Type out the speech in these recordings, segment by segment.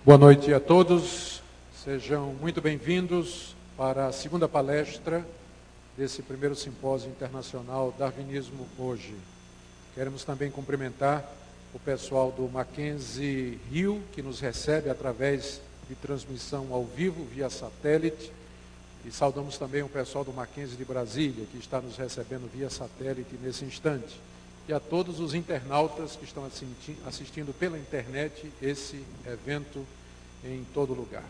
Boa noite a todos, sejam muito bem-vindos para a segunda palestra desse primeiro simpósio internacional Darwinismo Hoje. Queremos também cumprimentar o pessoal do Mackenzie Rio, que nos recebe através de transmissão ao vivo, via satélite, e saudamos também o pessoal do Mackenzie de Brasília, que está nos recebendo via satélite nesse instante. E a todos os internautas que estão assistindo pela internet esse evento em todo lugar.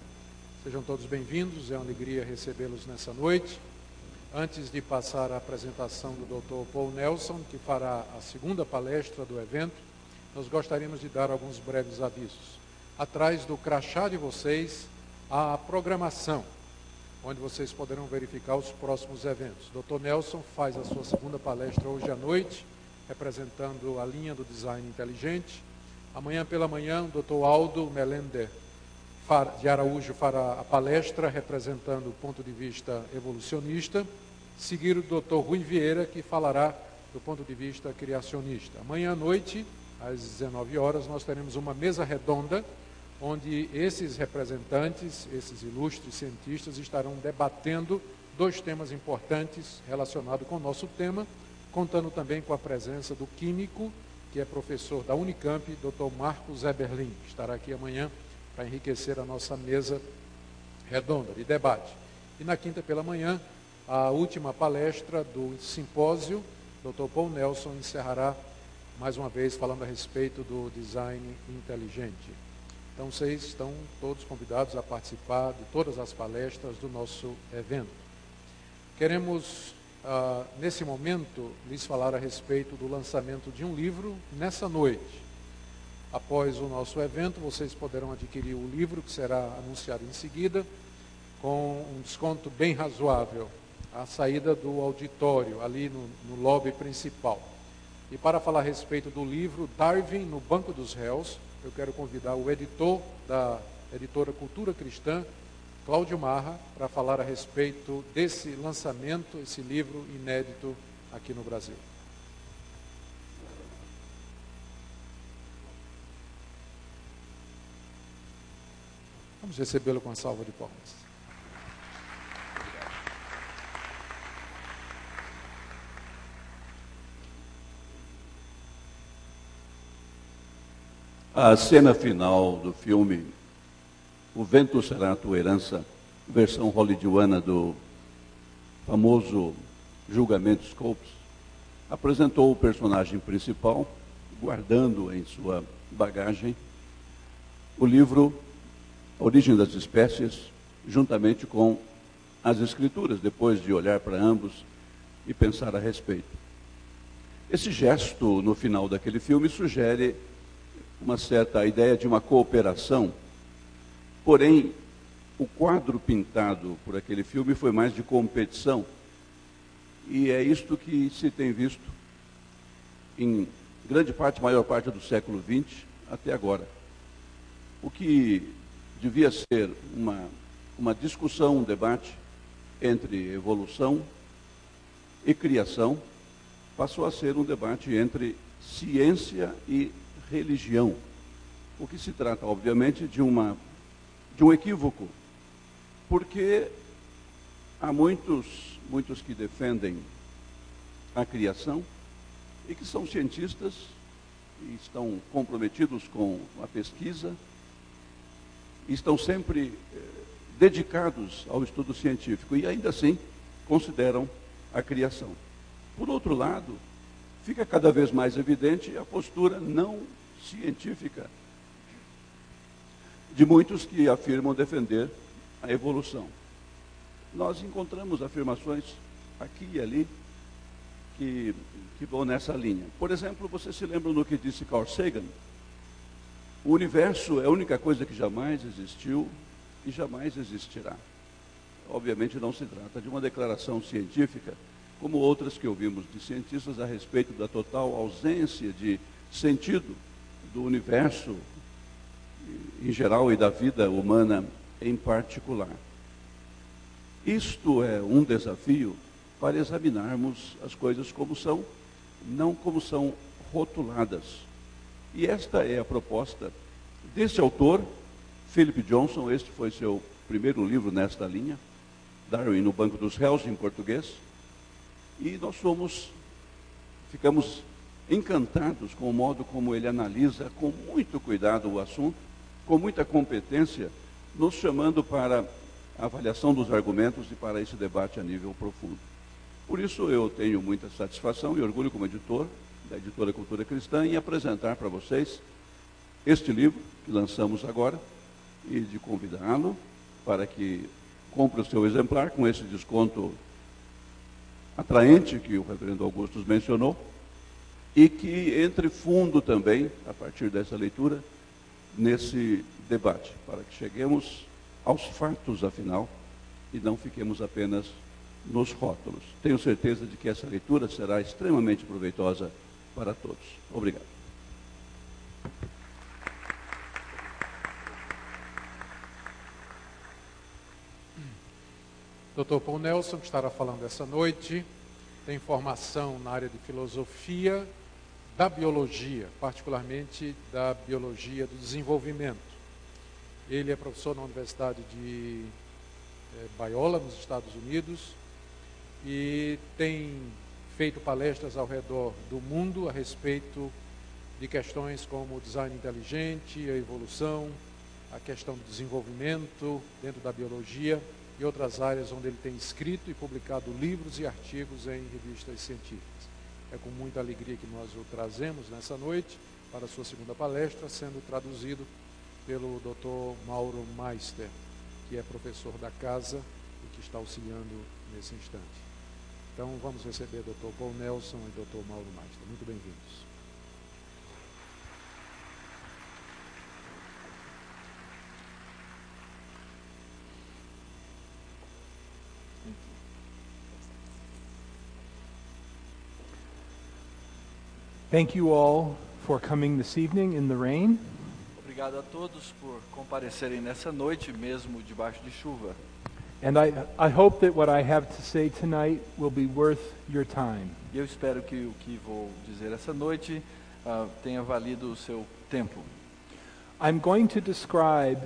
Sejam todos bem-vindos, é uma alegria recebê-los nessa noite. Antes de passar a apresentação do Dr. Paul Nelson, que fará a segunda palestra do evento, nós gostaríamos de dar alguns breves avisos. Atrás do crachá de vocês, há a programação, onde vocês poderão verificar os próximos eventos. Dr. Nelson faz a sua segunda palestra hoje à noite, representando a linha do design inteligente. Amanhã pela manhã, o Dr. Aldo Melender de Araújo fará a palestra representando o ponto de vista evolucionista, seguido do Dr. Rui Vieira, que falará do ponto de vista criacionista. Amanhã à noite, às 19 horas, nós teremos uma mesa redonda, onde esses representantes, esses ilustres cientistas, estarão debatendo dois temas importantes relacionados com o nosso tema, contando também com a presença do químico, que é professor da Unicamp, Dr. Marcos Eberlin, que estará aqui amanhã para enriquecer a nossa mesa redonda de debate. E na quinta pela manhã, a última palestra do simpósio, Dr. Paul Nelson encerrará mais uma vez falando a respeito do design inteligente. Então, vocês estão todos convidados a participar de todas as palestras do nosso evento. Queremos, nesse momento, lhes falar a respeito do lançamento de um livro nessa noite. Após o nosso evento, vocês poderão adquirir o livro, que será anunciado em seguida, com um desconto bem razoável, à saída do auditório, ali no lobby principal. E para falar a respeito do livro Darwin no Banco dos Réus, eu quero convidar o editor da editora Cultura Cristã, Cláudio Marra, para falar a respeito desse lançamento, esse livro inédito aqui no Brasil. Vamos recebê-lo com a salva de palmas. A cena final do filme O Vento Será a Tua Herança, versão hollywoodiana do famoso Julgamento Scopes, apresentou o personagem principal, guardando em sua bagagem o livro A Origem das Espécies, juntamente com as escrituras, depois de olhar para ambos e pensar a respeito. Esse gesto, no final daquele filme, sugere uma certa ideia de uma cooperação, porém, o quadro pintado por aquele filme foi mais de competição, e é isto que se tem visto em grande parte, maior parte do século XX até agora. O que devia ser uma discussão, um debate entre evolução e criação, passou a ser um debate entre ciência e religião. O que se trata, obviamente, de um equívoco, porque há muitos que defendem a criação e que são cientistas e estão comprometidos com a pesquisa, estão sempre dedicados ao estudo científico e ainda assim consideram a criação. Por outro lado, fica cada vez mais evidente a postura não científica de muitos que afirmam defender a evolução. Nós encontramos afirmações aqui e ali que vão nessa linha. Por exemplo, você se lembra do que disse Carl Sagan? O universo é a única coisa que jamais existiu e jamais existirá. Obviamente não se trata de uma declaração científica, como outras que ouvimos de cientistas a respeito da total ausência de sentido do universo em geral e da vida humana em particular. Isto é um desafio para examinarmos as coisas como são, não como são rotuladas. E esta é a proposta desse autor, Philip Johnson, este foi seu primeiro livro nesta linha, Darwin no Banco dos Réus, em português, e nós ficamos encantados com o modo como ele analisa com muito cuidado o assunto, com muita competência, nos chamando para a avaliação dos argumentos e para esse debate a nível profundo. Por isso eu tenho muita satisfação e orgulho como editor da Editora Cultura Cristã em apresentar para vocês este livro que lançamos agora e de convidá-lo para que compre o seu exemplar com esse desconto atraente que o reverendo Augustus mencionou e que entre fundo também, a partir dessa leitura, nesse debate, para que cheguemos aos fatos, afinal, e não fiquemos apenas nos rótulos. Tenho certeza de que essa leitura será extremamente proveitosa para todos. Obrigado. Dr. Paul Nelson, que estará falando essa noite, tem formação na área de filosofia da biologia, particularmente da biologia do desenvolvimento. Ele é professor na Universidade de Biola, nos Estados Unidos, e tem feito palestras ao redor do mundo a respeito de questões como o design inteligente, a evolução, a questão do desenvolvimento dentro da biologia e outras áreas onde ele tem escrito e publicado livros e artigos em revistas científicas. É com muita alegria que nós o trazemos nessa noite para a sua segunda palestra, sendo traduzido pelo Dr. Mauro Meister, que é professor da casa e que está auxiliando nesse instante. Então, vamos receber Dr. Paul Nelson e Dr. Mauro Meister. Muito bem-vindos. Thank you all for coming this evening in the rain. Obrigado a todos por comparecerem nessa noite, mesmo debaixo de chuva. And I hope that what I have to say tonight will be worth your time. E eu espero que o que vou dizer essa noite tenha valido o seu tempo. I'm going to describe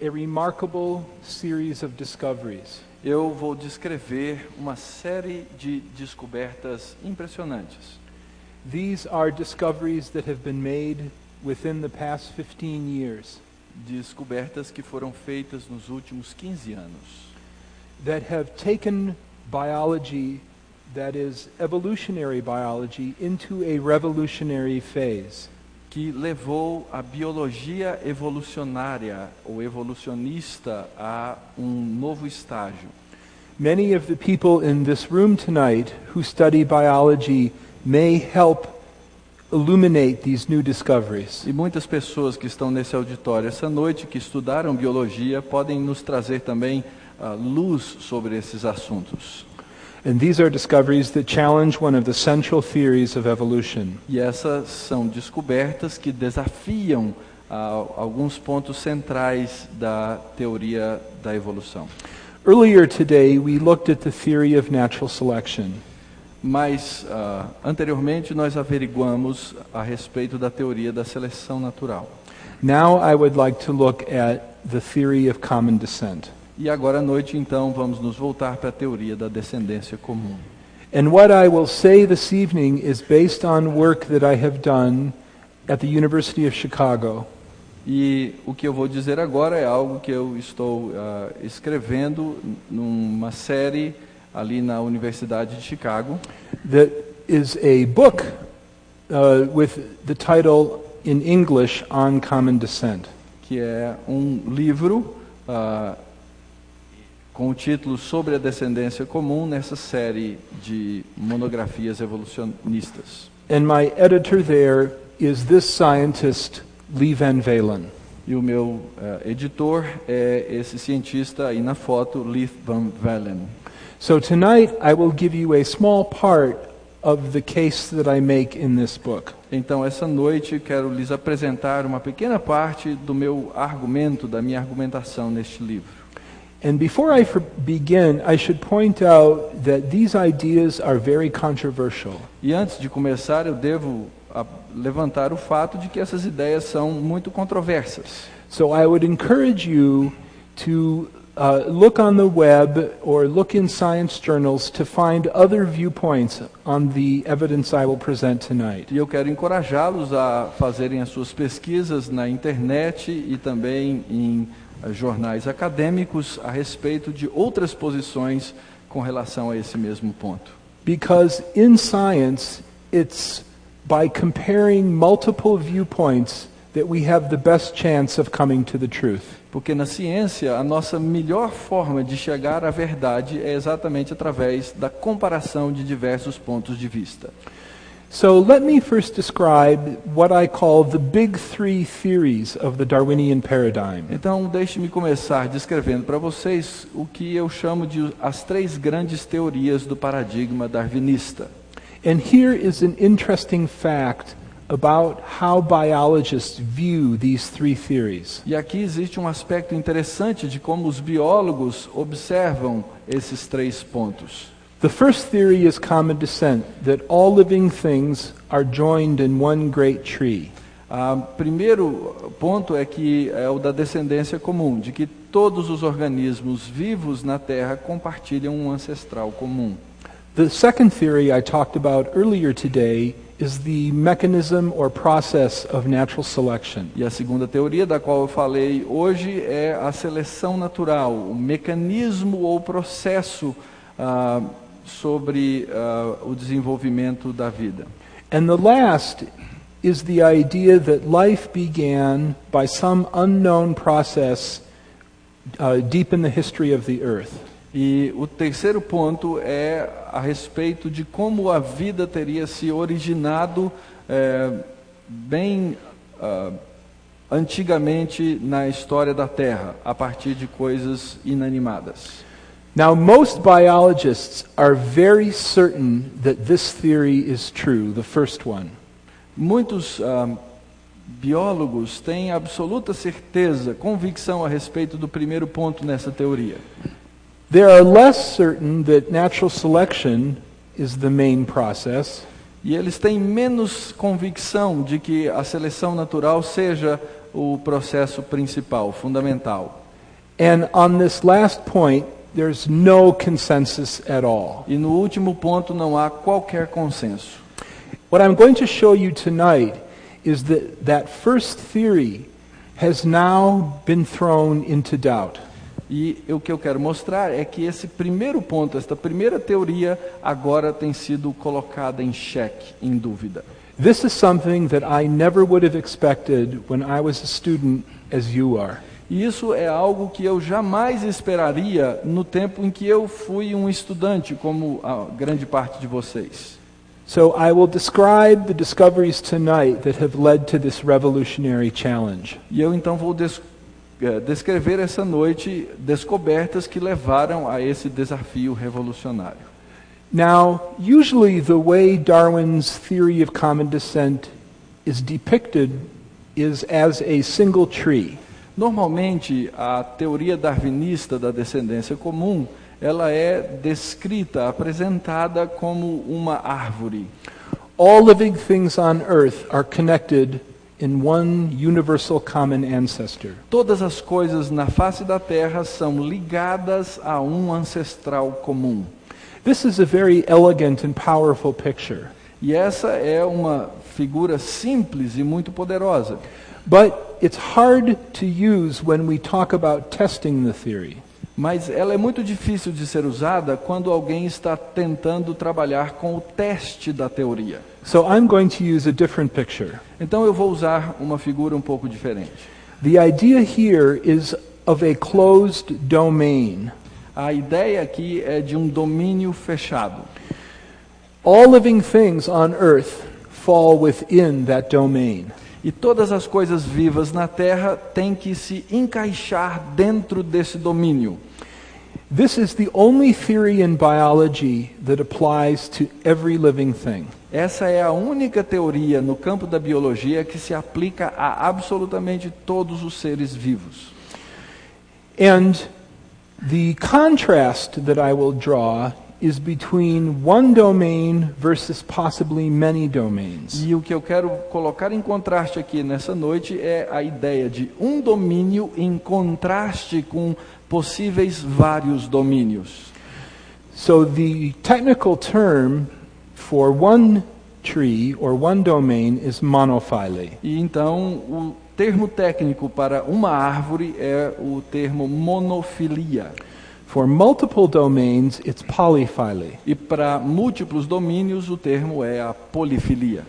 a remarkable series of discoveries. Eu vou descrever uma série de descobertas impressionantes. These are discoveries that have been made within the past 15 years. Descobertas que foram feitas nos últimos 15 anos. That have taken biology, that is evolutionary biology, into a revolutionary phase. Que levou a biologia evolucionária ou evolucionista a novo estágio. Many of the people in this room tonight who study biology may help illuminate these new discoveries. E muitas pessoas que estão nesse auditório essa noite, que estudaram biologia, podem nos trazer também luz sobre esses assuntos. And these are discoveries that challenge one of the central theories of evolution. E essas são descobertas que desafiam alguns pontos centrais da teoria da evolução. Earlier today, we looked at the theory of natural selection. Mas, anteriormente, nós averiguamos a respeito da teoria da seleção natural. Now I would like to look at the theory of common descent. E agora à noite, então, vamos nos voltar para a teoria da descendência comum. And what I will say this evening is based on work that I have done at the University of Chicago. E o que eu vou dizer agora é algo que eu estou escrevendo numa série ali na Universidade de Chicago. That is a book with the title in English On Common Descent. Que é livro com o título Sobre a Descendência Comum nessa série de monografias evolucionistas. And my editor there is this scientist, Lee Van Valen. E o meu editor é esse cientista aí na foto, Lee Van Valen. So tonight I will give you a small part of the case that I make in this book. Então essa noite quero lhes apresentar uma pequena parte do meu argumento, da minha argumentação neste livro. And before I begin, I should point out that these ideas are very controversial. E antes de começar, eu devo levantar o fato de que essas ideias são muito controversas. So I would encourage you to look on the web or look in science journals to find other viewpoints on the evidence I will present tonight. E eu quero encorajá-los a fazerem as suas pesquisas na internet e também em jornais acadêmicos a respeito de outras posições com relação a esse mesmo ponto. Because in science, it's by comparing multiple viewpoints that we have the best chance of coming to the truth. Porque na ciência, a nossa melhor forma de chegar à verdade é exatamente através da comparação de diversos pontos de vista. So let me first describe what I call the big three theories of the Darwinian paradigm. Então, deixe-me começar descrevendo para vocês o que eu chamo de as três grandes teorias do paradigma darwinista. And here is an interesting fact about how biologists view these three theories. E aqui existe um aspecto interessante de como os biólogos observam esses três pontos. The first theory is common descent, that all living things are joined in one great tree. O primeiro ponto é que é o da descendência comum, de que todos os organismos vivos na Terra compartilham um ancestral comum. The second theory I talked about earlier today is the mechanism or process of natural selection. E a segunda teoria da qual eu falei hoje é a seleção natural, o mecanismo ou processo sobre o desenvolvimento da vida. And the last is the idea that life began by some unknown process deep in the history of the earth. E o terceiro ponto é a respeito de como a vida teria se originado bem antigamente na história da Terra, a partir de coisas inanimadas. Now, most biologists are very certain that this theory is true, the first one. Muitos biólogos têm absoluta certeza, convicção a respeito do primeiro ponto nessa teoria. They are less certain that natural selection is the main process. E eles têm menos convicção de que a seleção natural seja o processo principal, fundamental. And on this last point, there's no consensus at all. E no último ponto não há qualquer consenso. What I'm going to show you tonight is that first theory has now been thrown into doubt. E o que eu quero mostrar é que esse primeiro ponto, esta primeira teoria, agora tem sido colocada em xeque, em dúvida. This is something that I never would have expected when I was a student as you are. E isso é algo que eu jamais esperaria no tempo em que eu fui um estudante, como a grande parte de vocês. So I will describe the discoveries tonight that have led to this revolutionary challenge. E eu então vou descrever essa noite descobertas que levaram a esse desafio revolucionário. Now, usually the way Darwin's theory of common descent is depicted is as a single tree. Normalmente, a teoria darwinista da descendência comum, ela é descrita, apresentada como uma árvore. All living things on earth are connected in one universal common ancestor. Todas as coisas na face da terra são ligadas a um ancestral comum. This is a very elegant and powerful picture. E essa é uma figura simples e muito poderosa. But it's hard to use when we talk about testing the theory. Mas ela é muito difícil de ser usada quando alguém está tentando trabalhar com o teste da teoria. So I'm going to use a different picture. Então eu vou usar uma figura um pouco diferente. The idea here is of a closed domain. A ideia aqui é de um domínio fechado. All living things on earth fall within that domain. E todas as coisas vivas na Terra têm que se encaixar dentro desse domínio. This is the only theory in biology that applies to every living thing. Essa é a única teoria no campo da biologia que se aplica a absolutamente todos os seres vivos. And the contrast that I will draw is between one domain versus possibly many domains. E o que eu quero colocar em contraste aqui nessa noite é a ideia de um domínio em contraste com possíveis vários domínios. So the technical term for one tree or one domain is monophyly. E então o termo técnico para uma árvore é o termo monofilia. For multiple domains, it's polyphyly. E para múltiplos domínios o termo é a polifilia.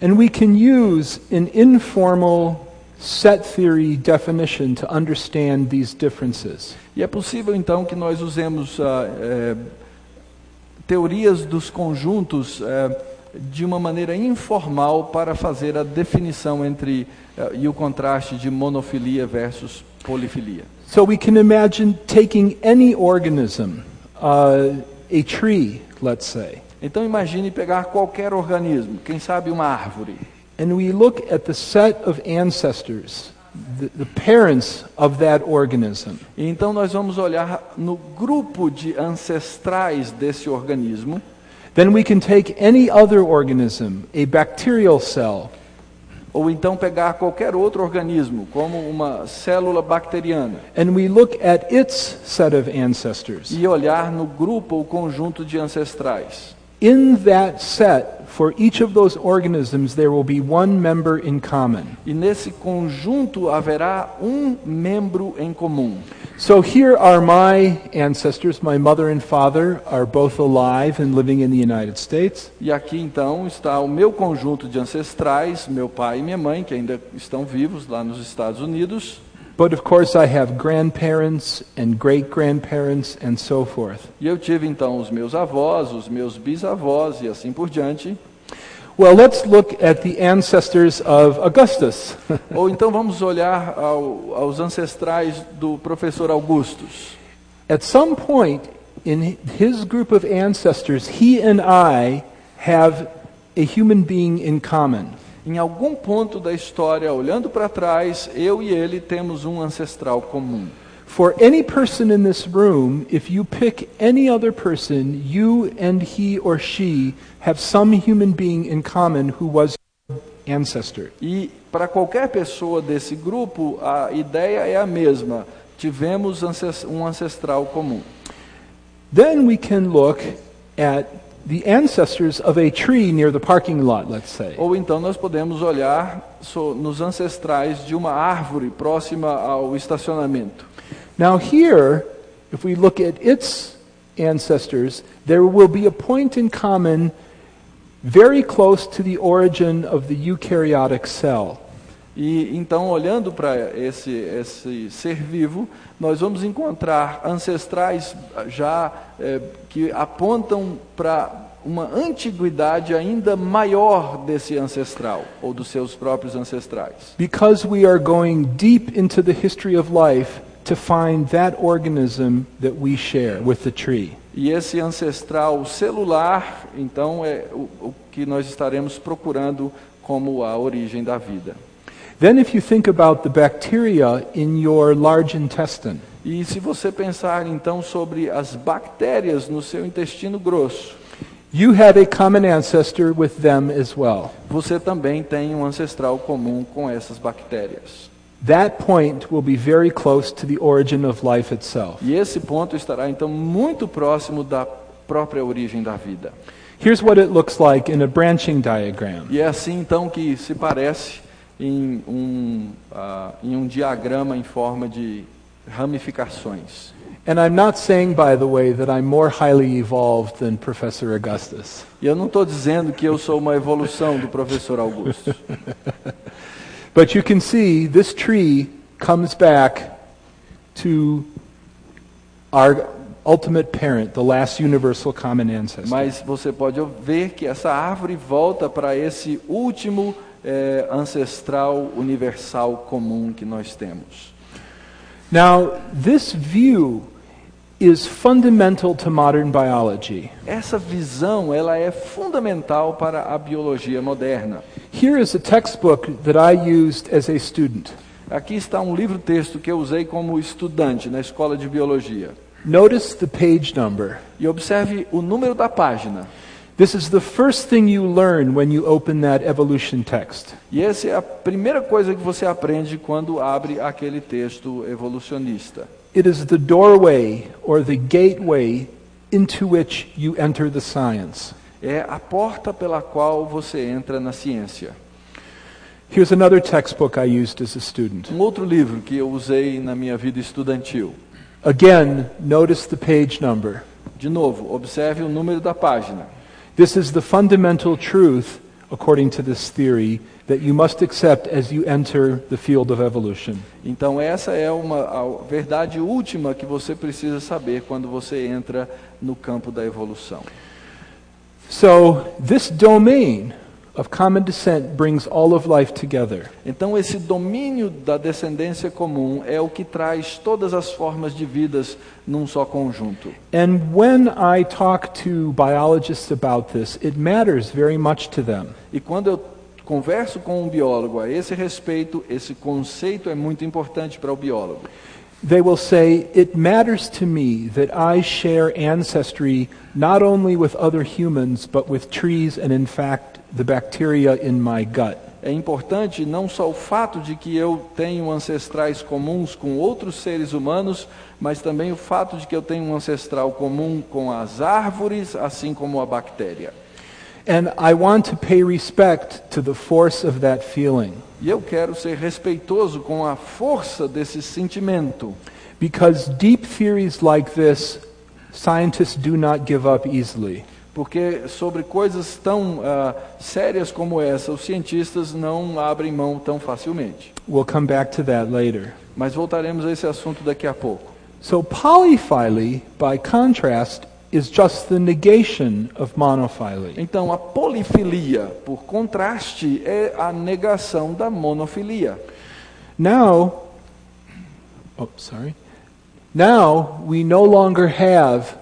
And we can use an informal set theory definition to understand these differences. E é possível então que nós usemos teorias dos conjuntos de uma maneira informal para fazer a definição entre e o contraste de monofilia versus polifilia. So we can imagine taking any organism, a tree, let's say, Então imagine pegar qualquer organismo, quem sabe uma árvore, and we look at the set of ancestors, the parents of that organism. e então nós vamos olhar no grupo de ancestrais desse organismo. Then we can take any other organism, a bacterial cell, Ou então pegar qualquer outro organismo, como uma célula bacteriana, and we look at its set of ancestors. e olhar no grupo ou conjunto de ancestrais. In that set, for each of those organisms, there will be one member in common. E nesse conjunto haverá um membro em comum. So here are my ancestors. My mother and father are both alive and living in the United States. E aqui então está o meu conjunto de ancestrais, meu pai e minha mãe, que ainda estão vivos lá nos Estados Unidos. But of course, I have grandparents and great-grandparents and so forth. E eu tive então os meus avós, os meus bisavós e assim por diante. Well, let's look at the ancestors of Augustus. Ou então vamos olhar aos ancestrais do professor Augustus. At some point in his group of ancestors, he and I have a human being in common. Em algum ponto da história, olhando para trás, eu e ele temos um ancestral comum. For any person in this room, if you pick any other person, you and he or she have some human being in common who was your ancestor. E para qualquer pessoa desse grupo, a ideia é a mesma. Tivemos um ancestral comum. Then we can look at the ancestors of a tree near the parking lot, let's say. Ou então nós podemos olhar nos ancestrais de uma árvore próxima ao estacionamento. Now here, if we look at its ancestors, there will be a point in common very close to the origin of the eukaryotic cell. E então, olhando para esse ser vivo, nós vamos encontrar ancestrais já que apontam para uma antiguidade ainda maior desse ancestral, ou dos seus próprios ancestrais. Because we are going deep into the history of life to find that organism that we share with the tree. E esse ancestral celular, então, é o que nós estaremos procurando como a origem da vida. Then if you think about the bacteria in your large intestine, E se você pensar então sobre as bactérias no seu intestino grosso, you have a common ancestor with them as well. você também tem um ancestral comum com essas bactérias. That point will be very close to the origin of life itself. E esse ponto estará então muito próximo da própria origem da vida. Here's what it looks like in a branching diagram. E é assim então que se parece em um diagrama em forma de ramificações. And I'm not saying, by the way, that I'm more highly evolved than Professor Augustus. E eu não estou dizendo que eu sou uma evolução do professor Augusto. But you can see this tree comes back to our ultimate parent, the last universal common ancestor. Mas você pode ver que essa árvore volta para esse último ancestral universal comum que nós temos. Now, this view is fundamental to modern biology. Essa visão, ela é fundamental para a biologia moderna. Here is a textbook that I used as a student. Aqui está um livro-texto que eu usei como estudante na escola de biologia. Notice the page number. E observe o número da página. This is the first thing you learn when you open that evolution text. E essa é a primeira coisa que você aprende quando abre aquele texto evolucionista. It is the doorway or the gateway into which you enter the science. É a porta pela qual você entra na ciência. Here's another textbook I used as a student. Um outro livro que eu usei na minha vida estudantil. Again, notice the page number. De novo, observe o número da página. This is the fundamental truth, according to this theory, that you must accept as you enter the field of evolution. Então essa é a verdade última que você precisa saber quando você entra no campo da evolução. So, this domain of common descent brings all of life together. Então esse domínio da descendência comum é o que traz todas as formas de vidas num só conjunto. And when I talk to biologists about this, it matters very much to them. E quando eu converso com um biólogo a esse respeito, esse conceito é muito importante para o biólogo. They will say, it matters to me that I share ancestry not only with other humans, but with trees and in fact the bacteria in my gut. É importante não só o fato de que eu tenho ancestrais comuns com outros seres humanos, mas também o fato de que eu tenho um ancestral comum com as árvores, assim como a bactéria. And I want to pay respect to the force of that feeling. E eu quero ser respeitoso com a força desse sentimento. Because deep theories like this, scientists do not give up easily. Porque sobre coisas tão sérias como essa, os cientistas não abrem mão tão facilmente. We'll come back to that later. Mas voltaremos a esse assunto daqui a pouco. So polyphily, by contrast, is just the negation of monophily. Então, a polifilia, por contraste, é a negação da monofilia. Now we no longer have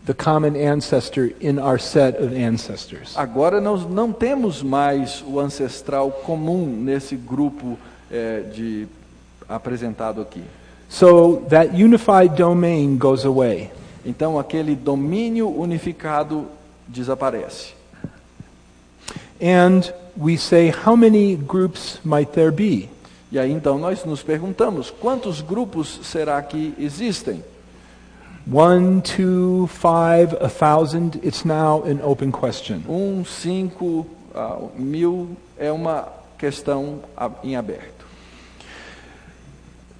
the common ancestor in our set of ancestors. Agora nós não temos mais o ancestral comum nesse grupo apresentado aqui. So that unified domain goes away. Então aquele domínio unificado desaparece. And we say, how many groups might there be? E aí então nós nos perguntamos, quantos grupos será que existem? 1, 2, 5, 1,000, it's now an open question. 5, 1000 é uma questão em aberto.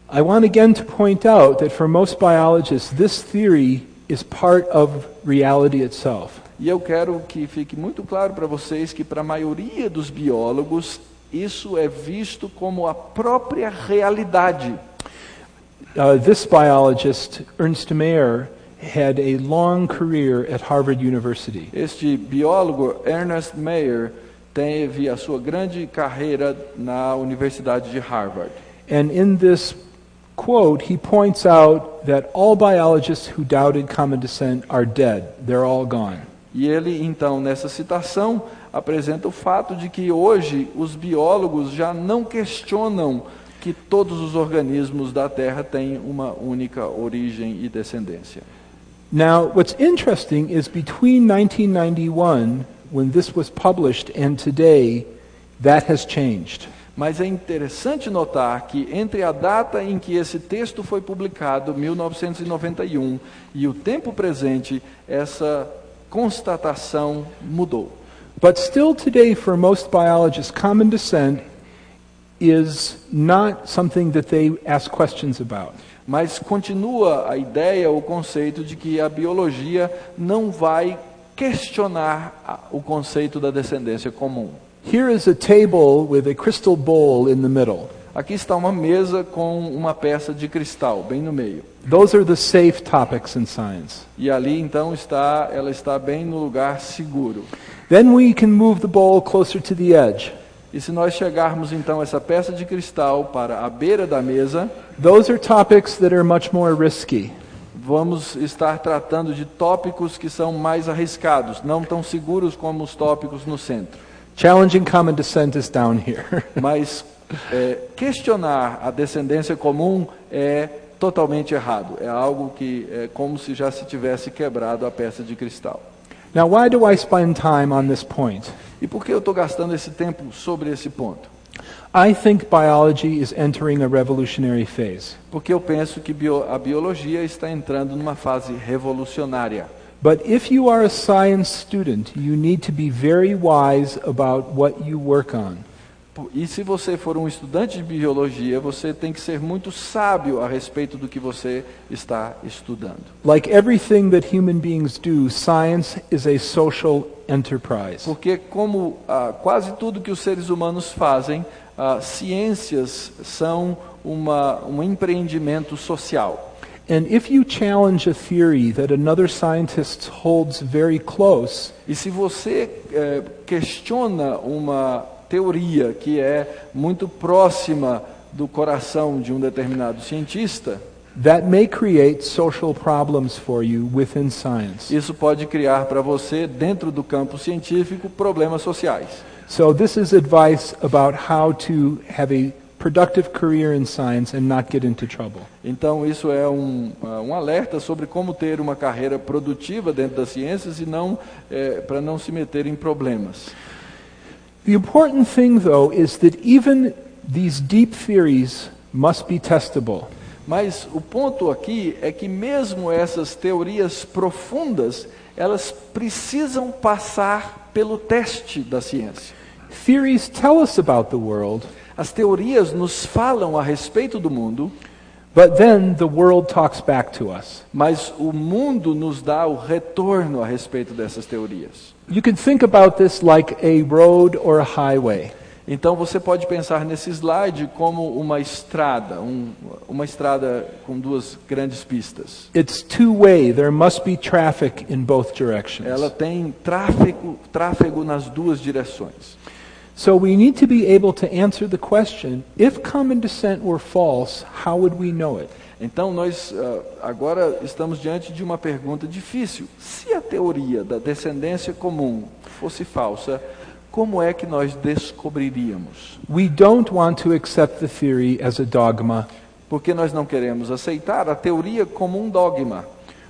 I want again to point out that for most biologists, this theory is part of reality itself. E eu quero que fique muito claro para vocês que para a maioria dos biólogos, isso é visto como a própria realidade. This biologist, Ernst Mayr, had a long career at Harvard University. Este biólogo, Ernst Mayr, teve a sua grande carreira na Universidade de Harvard. And in this quote, he points out that all biologists who doubted common descent are dead. They're all gone. E ele, então, nessa citação, apresenta o fato de que hoje os biólogos já não questionam que todos os organismos da Terra têm uma única origem e descendência. Now, what's interesting is between 1991, when this was published, and today, that has changed. Mas é interessante notar que entre a data em que esse texto foi publicado, 1991, e o tempo presente, essa constatação mudou. But still today, for most biologists, common descent is not something that they ask questions about. Mas continua a ideia, o conceito de que a biologia não vai questionar o conceito da descendência comum. Here is a table with a crystal bowl in the middle. Aqui está uma mesa com uma peça de cristal bem no meio. Those are the safe topics in science. E ali então ela está bem no lugar seguro. Then we can move the bowl closer to the edge. E se nós chegarmos então essa peça de cristal para a beira da mesa, those are topics that are much more risky. Vamos estar tratando de tópicos que são mais arriscados, não tão seguros como os tópicos no centro. Challenging common descent is down here. Mas questionar a descendência comum é totalmente errado. É algo que é como se já se tivesse quebrado a peça de cristal. Now, why do I spend time on this point? E por que eu estou gastando esse tempo sobre esse ponto? I think biology is entering a revolutionary phase. Porque eu penso que a biologia está entrando numa fase revolucionária. But if you are a science student, you need to be very wise about what you work on. E se você for um estudante de biologia, você tem que ser muito sábio a respeito do que você está estudando. Like everything that human beings do, science is a social enterprise. Porque como quase tudo que os seres humanos fazem, ciências são um empreendimento social. And if you challenge a theory that another scientist holds very close, E se você questiona uma teoria que é muito próxima do coração de um determinado cientista, that may create social problems for you within science. isso pode criar para você, dentro do campo científico, problemas sociais. So this is advice about how to have a productive career in science and not get into trouble. Então isso é um alerta sobre como ter uma carreira produtiva dentro das ciências e não para não se meter em problemas. The important thing, though, is that even these deep theories must be testable. Mas o ponto aqui é que mesmo essas teorias profundas, elas precisam passar pelo teste da ciência. Theories tell us about the world, As teorias nos falam a respeito do mundo, but then the world talks back to us. mas o mundo nos dá o retorno a respeito dessas teorias. You can think about this like a road or a highway. Então você pode pensar nesse slide como uma estrada, uma estrada com duas grandes pistas. It's two-way. There must be traffic in both directions. Ela tem tráfego nas duas direções. So we need to be able to answer the question, if common descent were false, how would we know it? Então nós agora estamos diante de uma pergunta difícil. Se a teoria da descendência comum fosse falsa, como é que nós descobriríamos? We don't want to accept the theory as a dogma. Porque nós não queremos aceitar a teoria como um dogma.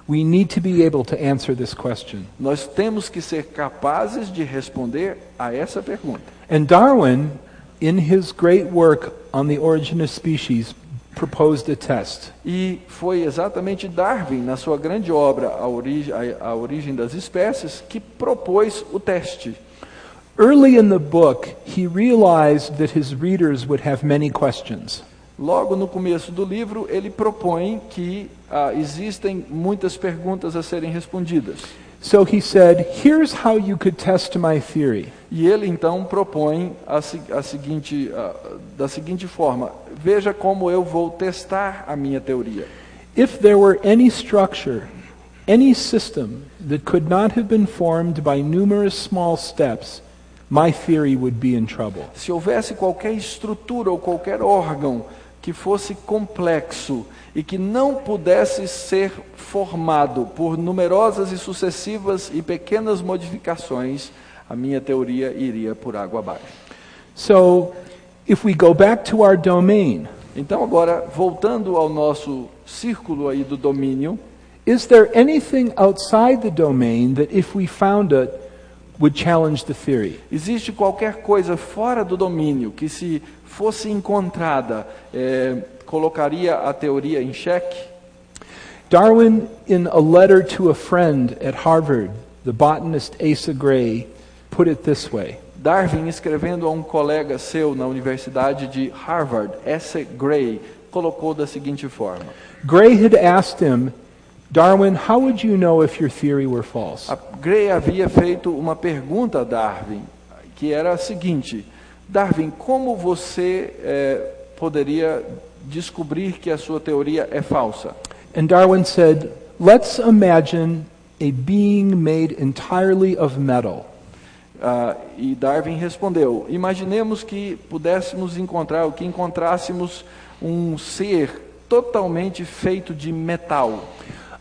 We need to be able to answer this question. Nós temos que ser capazes de responder a essa pergunta. And Darwin, in his great work on the origin of species, proposed a test. E foi exatamente Darwin, na sua grande obra A Origem das Espécies, que propôs o teste. Early in the book, he realized that his readers would have many questions. Logo no começo do livro, ele propõe que existem muitas perguntas a serem respondidas. So he said, here's how you could test my theory. E ele então propõe da seguinte forma: veja como eu vou testar a minha teoria. If there were any structure, any system that could not have been formed by numerous small steps, my theory would be in trouble. Se houvesse qualquer estrutura ou qualquer órgão que fosse complexo e que não pudesse ser formado por numerosas e sucessivas e pequenas modificações, a minha teoria iria por água abaixo. So, if we go back to our domain, Então agora, voltando ao nosso círculo aí do domínio, is there anything outside the domain that if we found it would challenge the theory? existe qualquer coisa fora do domínio que, se fosse encontrada, colocaria a teoria em xeque? Darwin, in a letter to a friend at Harvard, the botanist Asa Gray, put it this way. Darwin, escrevendo a um colega seu na Universidade de Harvard, Asa Gray, colocou da seguinte forma: Gray had asked him, Darwin, how would you know if your theory were false? A Gray havia feito uma pergunta a Darwin, que era a seguinte: Darwin, como você poderia descobrir que a sua teoria é falsa? And Darwin said, let's imagine a being made entirely of metal. E Darwin respondeu: imaginemos que pudéssemos encontrar, que encontrássemos um ser totalmente feito de metal.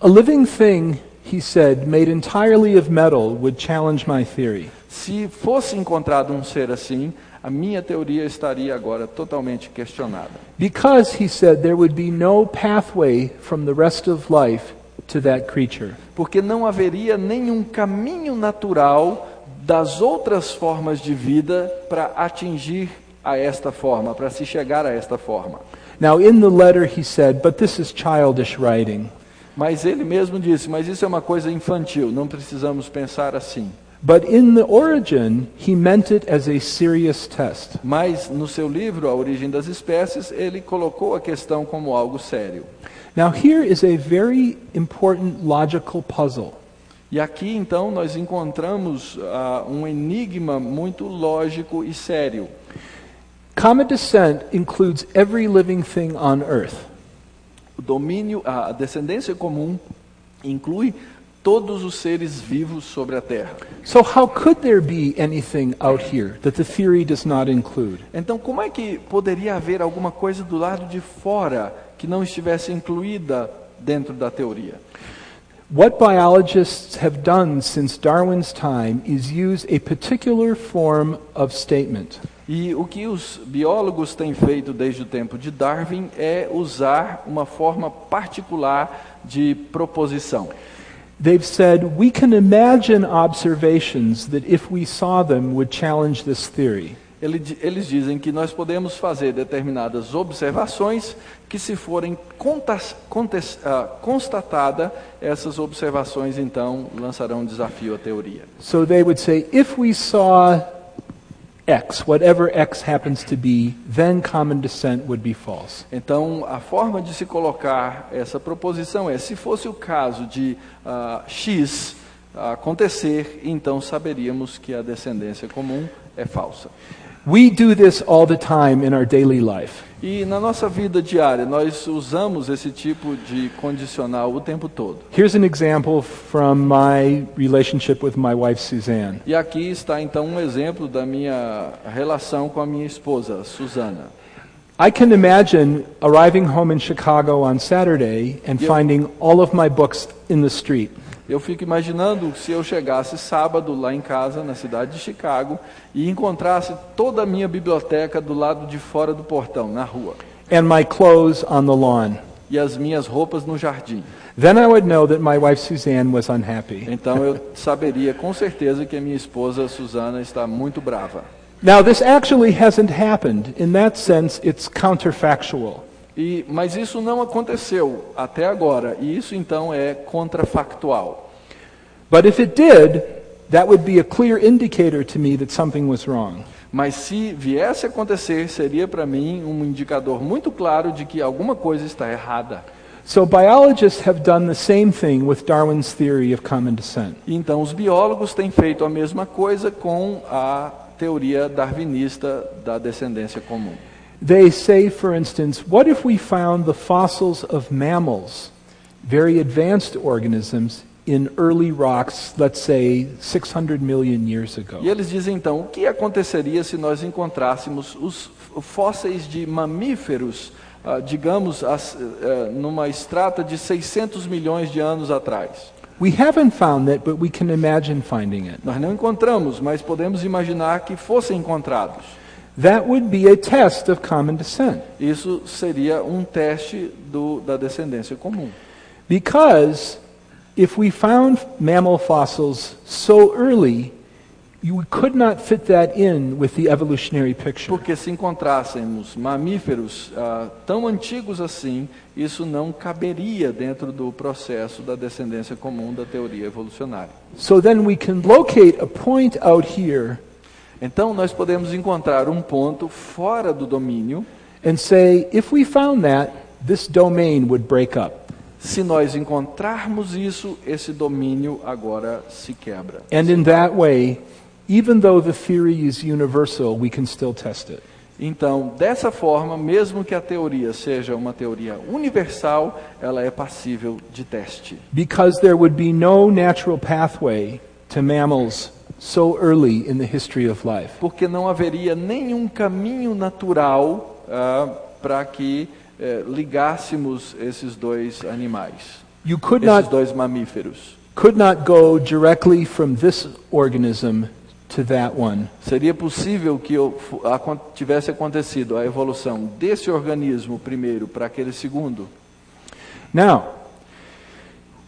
A living thing, he said, made entirely of metal would challenge my theory. Se fosse encontrado um ser assim, a minha teoria estaria agora totalmente questionada. Because, he said, there would be no pathway from the rest of life to that creature. Porque não haveria nenhum caminho natural das outras formas de vida para atingir a esta forma, para se chegar a esta forma. Now, in the letter, he said, but this is childish writing. Mas ele mesmo disse, mas isso é uma coisa infantil, não precisamos pensar assim. But in the origin, he meant it as a serious test. Mas no seu livro, A Origem das Espécies, ele colocou a questão como algo sério. Now, here is a very important logical puzzle. E aqui, então, nós encontramos um enigma muito lógico e sério. Common descent includes every living thing on earth. O domínio, a descendência comum inclui todos os seres vivos sobre a Terra. So how could there be anything out here that the theory does not include? Então, como é que poderia haver alguma coisa do lado de fora que não estivesse incluída dentro da teoria? What biologists have done since Darwin's time is use a particular form of statement. E o que os biólogos têm feito desde o tempo de Darwin é usar uma forma particular de proposição. They've said, we can imagine observations that if we saw them would challenge this theory. Eles dizem que nós podemos fazer determinadas observações que, se forem constatadas, essas observações então lançarão um desafio à teoria. So they would say, if we saw X, whatever X happens to be, then common descent would be false. Então, a forma de se colocar essa proposição é, se fosse o caso de X acontecer, então saberíamos que a descendência comum é falsa. We do this all the time in our daily life. E na nossa vida diária, nós usamos esse tipo de condicional o tempo todo. Here's an example from my relationship with my wife, Suzanne. E aqui está então um exemplo da minha relação com a minha esposa, Susana. I can imagine arriving home in Chicago on Saturday and finding all of my books in the street. Eu fico imaginando se eu chegasse sábado lá em casa, na cidade de Chicago, e encontrasse toda a minha biblioteca do lado de fora do portão, na rua. And my clothes on the lawn. E as minhas roupas no jardim. Then I would know that my wife Suzanne was unhappy. Então eu saberia com certeza que a minha esposa Susana está muito brava. Now this actually hasn't happened. In that sense, it's counterfactual. Mas isso não aconteceu até agora, e isso então é contrafactual. But if it did, that would be a clear indicator to me that something was wrong. Mas se viesse a acontecer, seria para mim um indicador muito claro de que alguma coisa está errada. So biologists have done the same thing with Darwin's theory of common descent. Então os biólogos têm feito a mesma coisa com a teoria darwinista da descendência comum. They say, for instance, what if we found the fossils of mammals, very advanced organisms, in early rocks, let's say 600 million years ago? E eles dizem então, o que aconteceria se nós encontrássemos os fósseis de mamíferos, digamos, numa estrata de 600 milhões de anos atrás? We haven't found that, but we can imagine finding it. Nós não encontramos, mas podemos imaginar que fossem encontrados. That would be a test of common descent. Isso seria um teste da descendência comum. Because if we found mammal fossils so early, you could not fit that in with the evolutionary picture. Porque se encontrássemos mamíferos tão antigos assim, isso não caberia dentro do processo da descendência comum da teoria evolucionária. So then we can locate a point out here. Então nós podemos encontrar um ponto fora do domínio. And say, if we found that, this domain would break up. Se nós encontrarmos isso, esse domínio agora se quebra. And in that way, even though the theory is universal, we can still test it. Então, dessa forma, mesmo que a teoria seja uma teoria universal, ela é passível de teste. Because there would be no natural pathway to mammals so early in the history of life. Porque não haveria nenhum caminho natural para que ligássemos esses dois animais, esses dois mamíferos. Could not go directly from this organism to that one. Seria possível que tivesse acontecido a evolução desse organismo primeiro para aquele segundo? Now,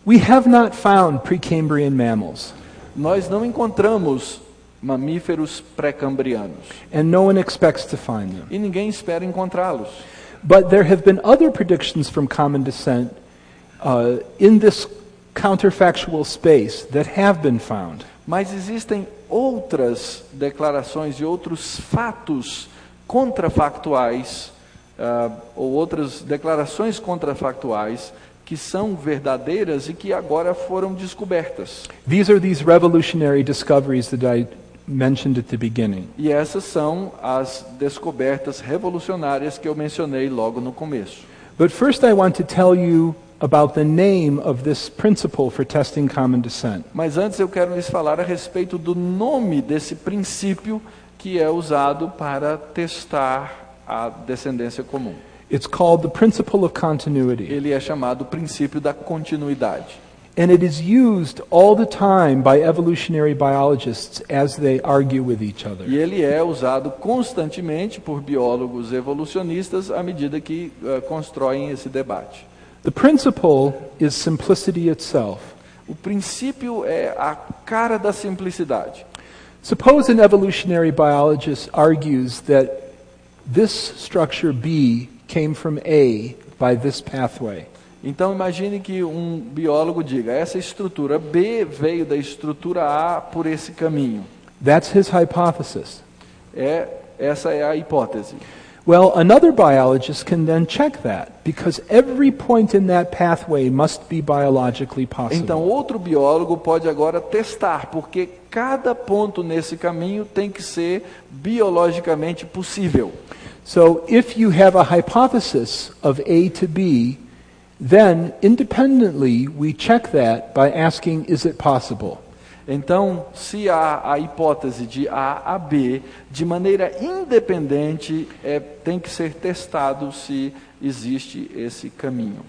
we have not found Precambrian mammals, Nós não encontramos mamíferos pré-cambrianos and no one expects to find them. e ninguém espera encontrá-los. But there have been other predictions from common descent in this counterfactual space that have been found. Mas existem outras declarações e outros fatos contrafactuais, ou outras declarações contrafactuais que são verdadeiras e que agora foram descobertas. These are these revolutionary discoveries that I mentioned at the beginning. E essas são as descobertas revolucionárias que eu mencionei logo no começo. But first I want to tell you about the name of this principle for testing common descent. Mas antes eu quero lhes falar a respeito do nome desse princípio que é usado para testar a descendência comum. It's called the principle of continuity. Ele é chamado princípio da continuidade. And it is used all the time by evolutionary biologists as they argue with each other. E ele é usado constantemente por biólogos evolucionistas à medida que constroem esse debate. The principle is simplicity itself. O princípio é a cara da simplicidade. Suppose an evolutionary biologist argues that this structure B came from A by this pathway. Então imagine que um biólogo diga, essa estrutura B veio da estrutura A por esse caminho. That's his hypothesis. Essa é a hipótese. Well, another biologist can then check that, because every point in that pathway must be biologically possible. Então outro biólogo pode agora testar, porque cada ponto nesse caminho tem que ser biologicamente possível. So if you have a hypothesis of A to B, then independently we check that by asking, is it possible? Então, se há a hipótese de A a B, de maneira independente, tem que ser testado se existe esse caminho.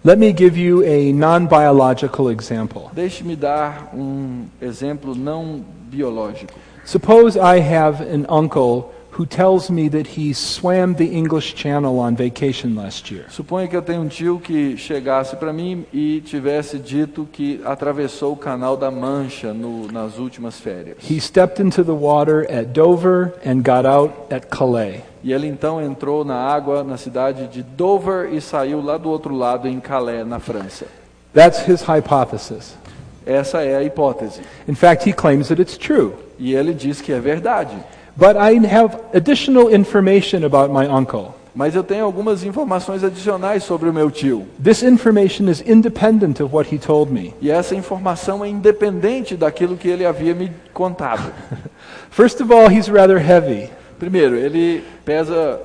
Let me give you a non-biological example. Deixe-me dar um exemplo não biológico. Suppose I have an uncle who tells me that he swam the English Channel on vacation last year. Suponha que eu tenho um tio que chegasse para mim e tivesse dito que atravessou o Canal da Mancha nas últimas férias. He stepped into the water at Dover and got out at Calais. E ele então entrou na água na cidade de Dover e saiu lá do outro lado em Calais, na França. That's his hypothesis. Essa é a hipótese. In fact, he claims that it's true. E ele diz que é verdade. But I have additional information about my uncle. Mas eu tenho algumas informações adicionais sobre o meu tio. This information is independent of what he told me. E essa informação é independente daquilo que ele havia me contado. First of all, he's rather heavy. Primeiro, ele pesa,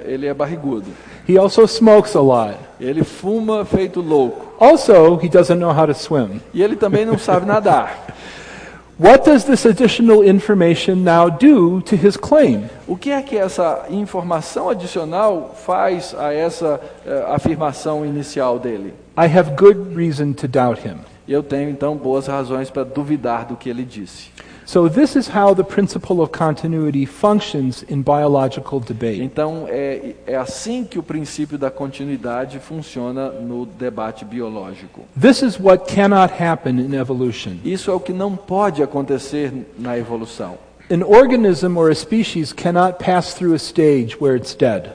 ele é barrigudo. He also smokes a lot. Ele fuma feito louco. Also, he doesn't know how to swim. E ele também não sabe nadar. What does this additional information now do to his claim? O que é que essa informação adicional faz a essa afirmação inicial dele? I have good reason to doubt him. Eu tenho então boas razões para duvidar do que ele disse. So this is how the principle of continuity functions in biological debate. Então é assim que o princípio da continuidade funciona no debate biológico. This is what cannot happen in evolution. Isso é o que não pode acontecer na evolução. An organism or a species cannot pass through a stage where it's dead.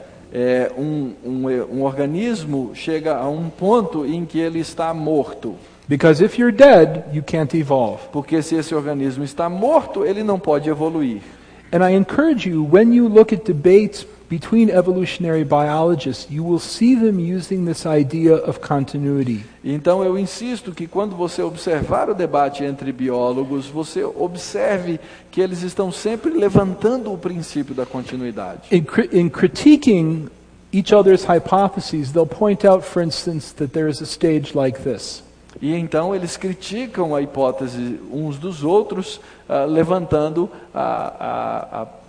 Um organismo chega a um ponto em que ele está morto. Because if you're dead, you can't evolve. Porque se esse organismo está morto, ele não pode evoluir. And I encourage you, when you look at debates between evolutionary biologists, you will see them using this idea of continuity. Então eu insisto que quando você observar o debate entre biólogos, você observe que eles estão sempre levantando o princípio da continuidade. In critiquing each other's hypotheses, they'll point out, for instance, that there is a stage like this. E então eles criticam a hipótese uns dos outros, levantando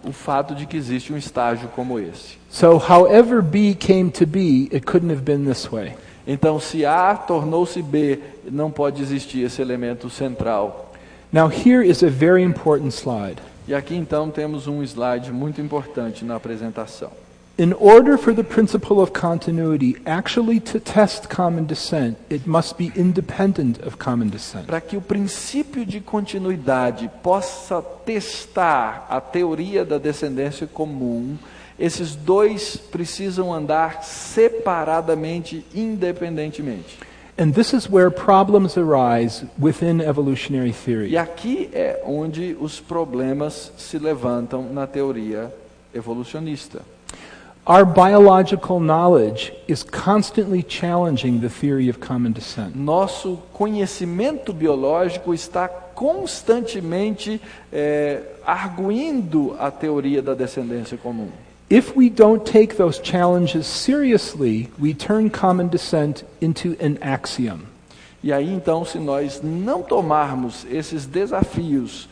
o fato de que existe um estágio como esse. So, however B came to be, it couldn't have been this way. Então, se A tornou-se B, não pode existir esse elemento central. Now, here is a very important slide. E aqui então temos um slide muito importante na apresentação. In order for the principle of continuity actually to test common descent, it must be independent of common descent. Para que o princípio de continuidade possa testar a teoria da descendência comum, esses dois precisam andar separadamente, independentemente. And this is where problems arise within evolutionary theory. E aqui é onde os problemas se levantam na teoria evolucionista. Our biological knowledge is constantly challenging the theory of common descent. Nosso conhecimento biológico está constantemente arguindo a teoria da descendência comum. If we don't take those challenges seriously, we turn common descent into an axiom. E aí então, se nós não tomarmos esses desafios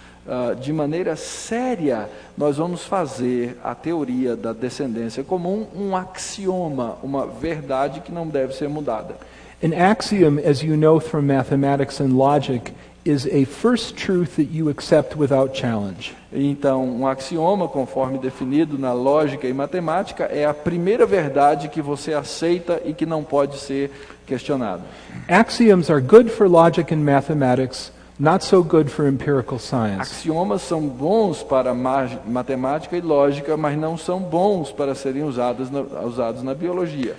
de maneira séria, nós vamos fazer a teoria da descendência comum um axioma, uma verdade que não deve ser mudada. An axiom, as you know from mathematics and logic, is a first truth that you accept without challenge. Então, um axioma, conforme definido na lógica e matemática, é a primeira verdade que você aceita e que não pode ser questionada. Axioms are good for logic and mathematics, not so good for empirical science. Axiomas são bons para matemática e lógica, mas não são bons para serem usados na biologia.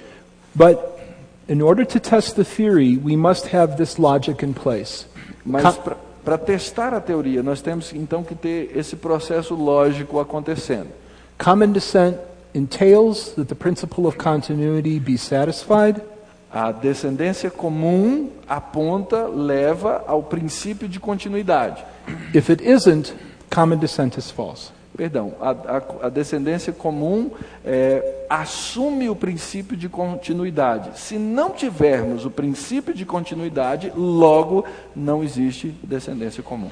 But in order to test the theory, we must have this logic in place. Mas para testar a teoria, nós temos então que ter esse processo lógico acontecendo. Common descent entails that the principle of continuity be satisfied. A descendência comum aponta, leva ao princípio de continuidade. If it isn't, common descent is false. Perdão, a descendência comum assume o princípio de continuidade. Se não tivermos o princípio de continuidade, logo não existe descendência comum.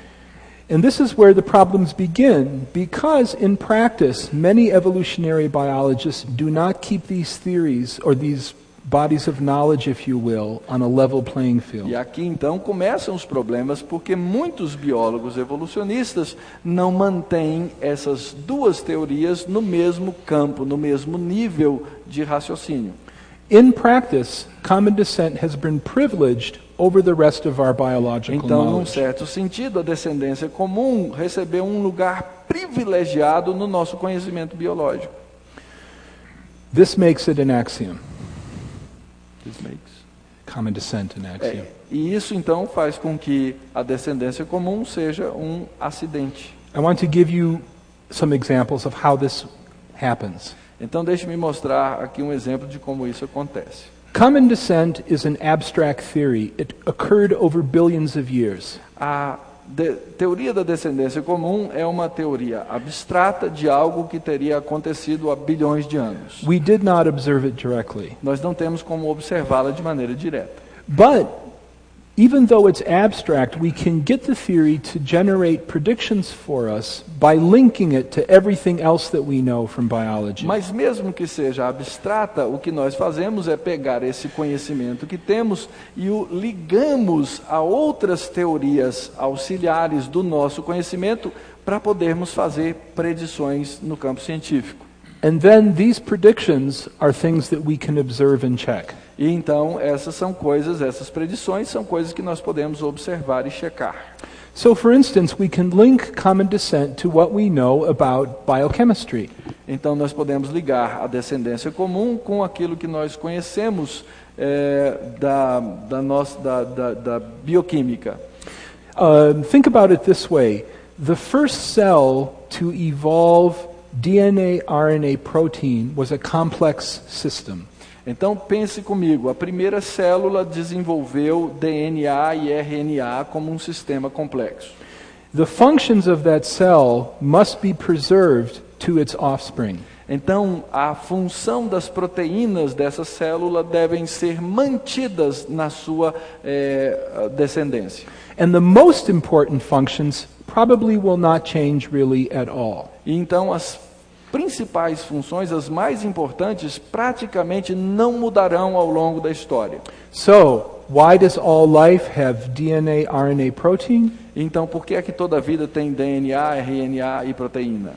And this is where the problems begin, because in practice, many evolutionary biologists do not keep these theories or these bodies of knowledge, if you will, on a level playing field. E aqui então começam os problemas, porque muitos biólogos evolucionistas não mantêm essas duas teorias no mesmo campo, no mesmo nível de raciocínio. In practice, common descent has been privileged over the rest of our biological Então, num knowledge. certo sentido, a descendência comum recebeu um lugar privilegiado no nosso conhecimento biológico. This makes it an axiom. Common descent an axiom. E isso então faz com que a descendência comum seja um acidente. I want to give you some examples of how this happens. Então deixe-me mostrar aqui um exemplo de como isso acontece. Common descent is an abstract theory. It occurred over billions of years. A teoria da descendência comum é uma teoria abstrata de algo que teria acontecido há bilhões de anos. We did not observe it directly. Nós não temos como observá-la de maneira direta. But even though it's abstract, we can get the theory to generate predictions for us by linking it to everything else that we know from biology. Mas mesmo que seja abstrata, o que nós fazemos é pegar esse conhecimento que temos e o ligamos a outras teorias auxiliares do nosso conhecimento para podermos fazer predições no campo científico. And then these predictions are things that we can observe and check. E então essas predições são coisas que nós podemos observar e checar. So for instance, we can link common descent to what we know about biochemistry. Então nós podemos ligar a descendência comum com aquilo que nós conhecemos da bioquímica. Think about it this way. The first cell to evolve DNA, RNA, protein was a complex system. Então pense comigo, a primeira célula desenvolveu DNA e RNA como um sistema complexo. The functions of that cell must be preserved to its offspring. Então a função das proteínas dessa célula devem ser mantidas na sua descendência. And the most important functions probably will not change really at all. E então as principais funções, as mais importantes, praticamente não mudarão ao longo da história. So, why does all life have DNA, RNA, protein? Então, por que é que toda vida tem DNA, RNA e proteína?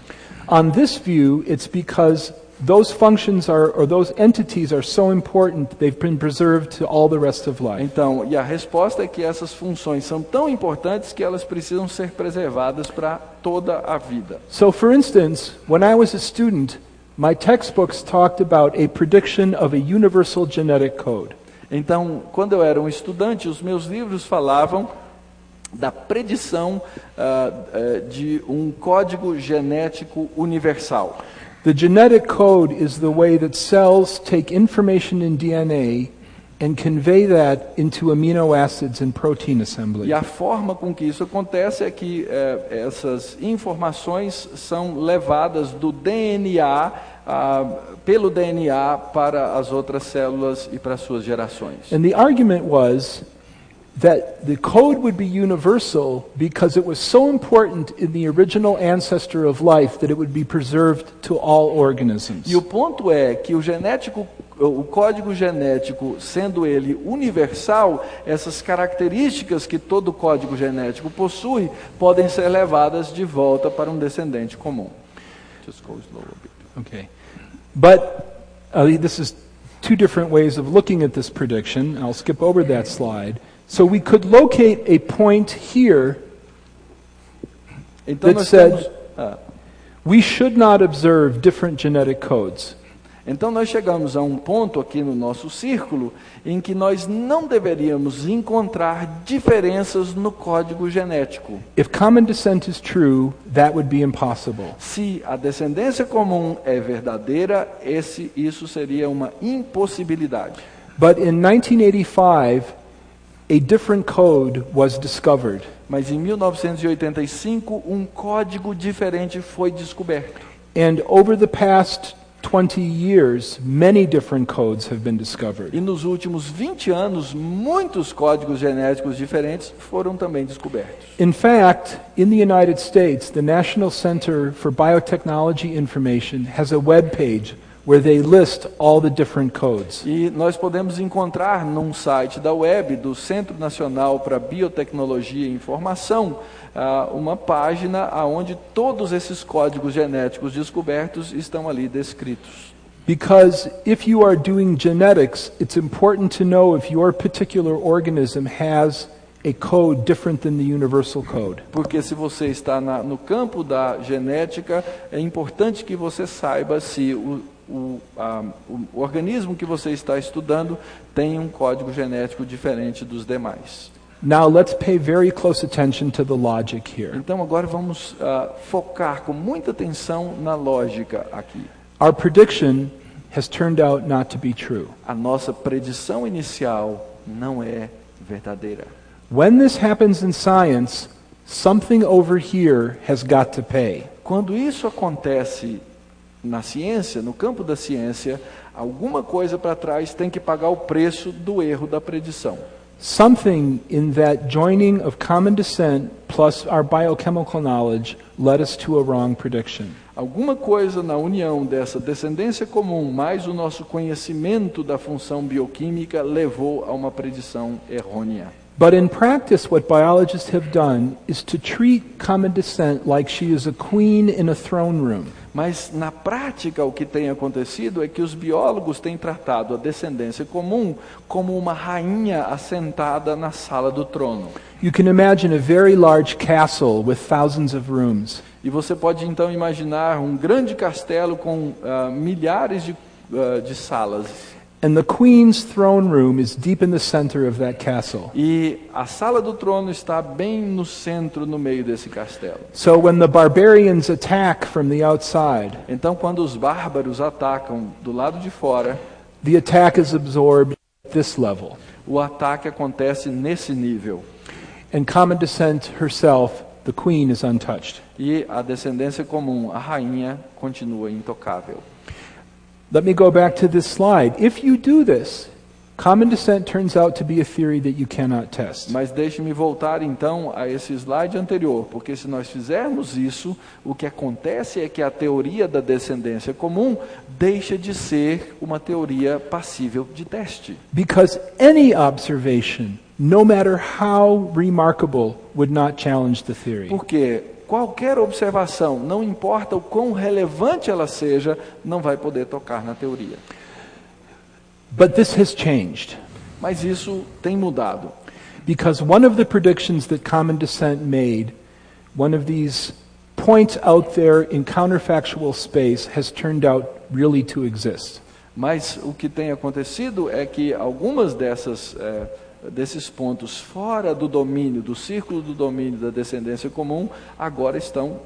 On this view, it's because those functions or those entities are so important, they've been preserved to all the rest of life. Então, e a resposta é que essas funções são tão importantes que elas precisam ser preservadas para toda a vida. So, for instance, when I was a student, my textbooks talked about a prediction of a universal genetic code. Então, quando eu era um estudante, os meus livros falavam da predição de um código genético universal. The genetic code is the way that cells take information in DNA and convey that into amino acids and protein assembly. E a forma com que isso acontece é que essas informações são levadas do DNA pelo DNA para as outras células e para suas gerações. And the argument was that the code would be universal because it was so important in the original ancestor of life that it would be preserved to all organisms. E o ponto é que o código genético, sendo ele universal, essas características que todo código genético possui podem ser levadas de volta para um descendente comum. Just go slow a bit. Okay. But this is two different ways of looking at this prediction. I'll skip over that slide. So we could locate a point here Então that said we should not observe different genetic codes. Então nós chegamos a um ponto aqui no nosso círculo em que nós não deveríamos encontrar diferenças no código genético. If common descent is true, that would be impossible. Se a descendência comum é verdadeira, isso seria uma impossibilidade. But in 1985, a different code was discovered. Mas em 1985, um código diferente foi descoberto. And over the past 20 years, many different codes have been discovered. E nos últimos 20 anos, muitos códigos genéticos diferentes foram também descobertos. In fact, in the United States, the National Center for Biotechnology Information has a web page where they list all the different codes. E nós podemos encontrar num site da web do Centro Nacional para Biotecnologia e Informação uma página onde todos esses códigos genéticos descobertos estão ali descritos. Because if you are doing genetics, it's important to know if your particular organism has a code different than the universal code. Porque se você está no campo da genética, é importante que você saiba se o organismo que você está estudando tem um código genético diferente dos demais. Now let's pay very close attention to the logic here. Então agora vamos focar com muita atenção na lógica aqui. Our prediction has turned out not to be true. A nossa predição inicial não é verdadeira. When this happens in science, something over here has got to pay. Quando isso acontece na ciência, no campo da ciência, alguma coisa para trás tem que pagar o preço do erro da predição. Something in that joining of common descent plus our biochemical knowledge led us to a wrong prediction. Alguma coisa na união dessa descendência comum mais o nosso conhecimento da função bioquímica levou a uma predição errônea. But in practice, what biologists have done is to treat common descent like she is a queen in a throne room. Mas na prática o que tem acontecido é que os biólogos têm tratado a descendência comum como uma rainha assentada na sala do trono. You can imagine a very large castle with thousands of rooms. E você pode então imaginar um grande castelo com milhares de salas. And the queen's throne room is deep in the center of that castle. E a sala do trono está bem no centro, no meio desse castelo. So when the barbarians attack from the outside, Então, quando os bárbaros atacam do lado de fora, the attack is absorbed at this level. o ataque acontece nesse nível. And common descent herself, the queen, is untouched. E a descendência comum, a rainha, continua intocável. Let me go back to this slide. If you do this, common descent turns out to be a theory that you cannot test. Mas deixe-me voltar então a esse slide anterior, porque se nós fizermos isso, o que acontece é que a teoria da descendência comum deixa de ser uma teoria passível de teste. Because any observation no matter how remarkable, would not challenge the theory. Porque qualquer observação, não importa o quão relevante ela seja, não vai poder tocar na teoria. But this has changed. Mas isso tem mudado. Because one of the predictions that Common Descent made, one of these points out there in counterfactual space, has turned out really to exist. Mas o que tem acontecido é que algumas desses pontos fora do domínio, do círculo do domínio da descendência comum, agora estão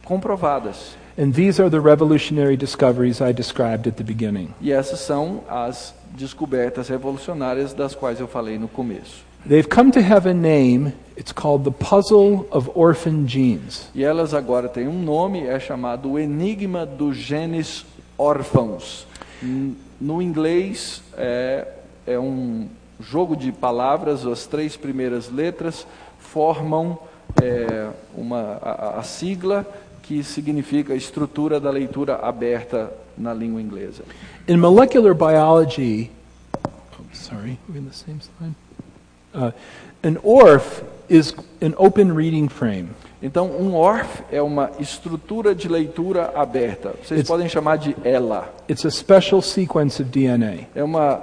comprovadas. And these are the revolutionary discoveries I described at the beginning. E essas são as descobertas revolucionárias das quais eu falei no começo. They've come to have a name. It's called the puzzle of orphan genes. E elas agora têm um nome, é chamado o enigma dos genes órfãos. No inglês é um jogo de palavras, as 3 primeiras letras formam a sigla que significa estrutura da leitura aberta na língua inglesa. In molecular biology, we're in the same slide. An ORF is an open reading frame. Então, um ORF é uma estrutura de leitura aberta. Vocês podem chamar de ELA. It's a special sequence of DNA. É uma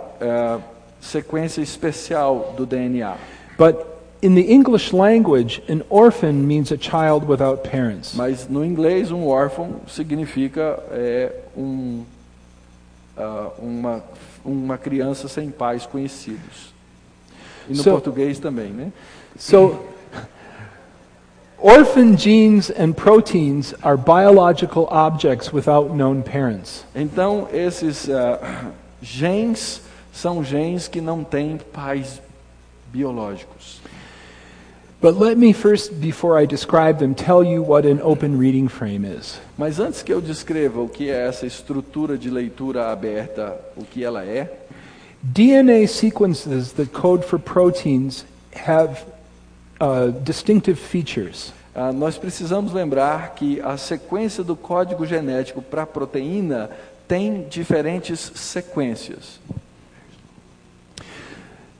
sequência especial do DNA. But in the English language, an orphan means a child without parents. Mas no inglês, um órfão significa uma criança sem pais conhecidos. E no português também, né? So, orphan genes and proteins are biological objects without known parents. Então, esses genes são genes que não têm pais biológicos. But let me first, before I describe them, tell you what an open reading frame is. Mas antes que eu descreva o que é essa estrutura de leitura aberta, o que ela é, DNA sequences that code for proteins have distinctive features. Nós precisamos lembrar que a sequência do código genético para a proteína tem diferentes sequências.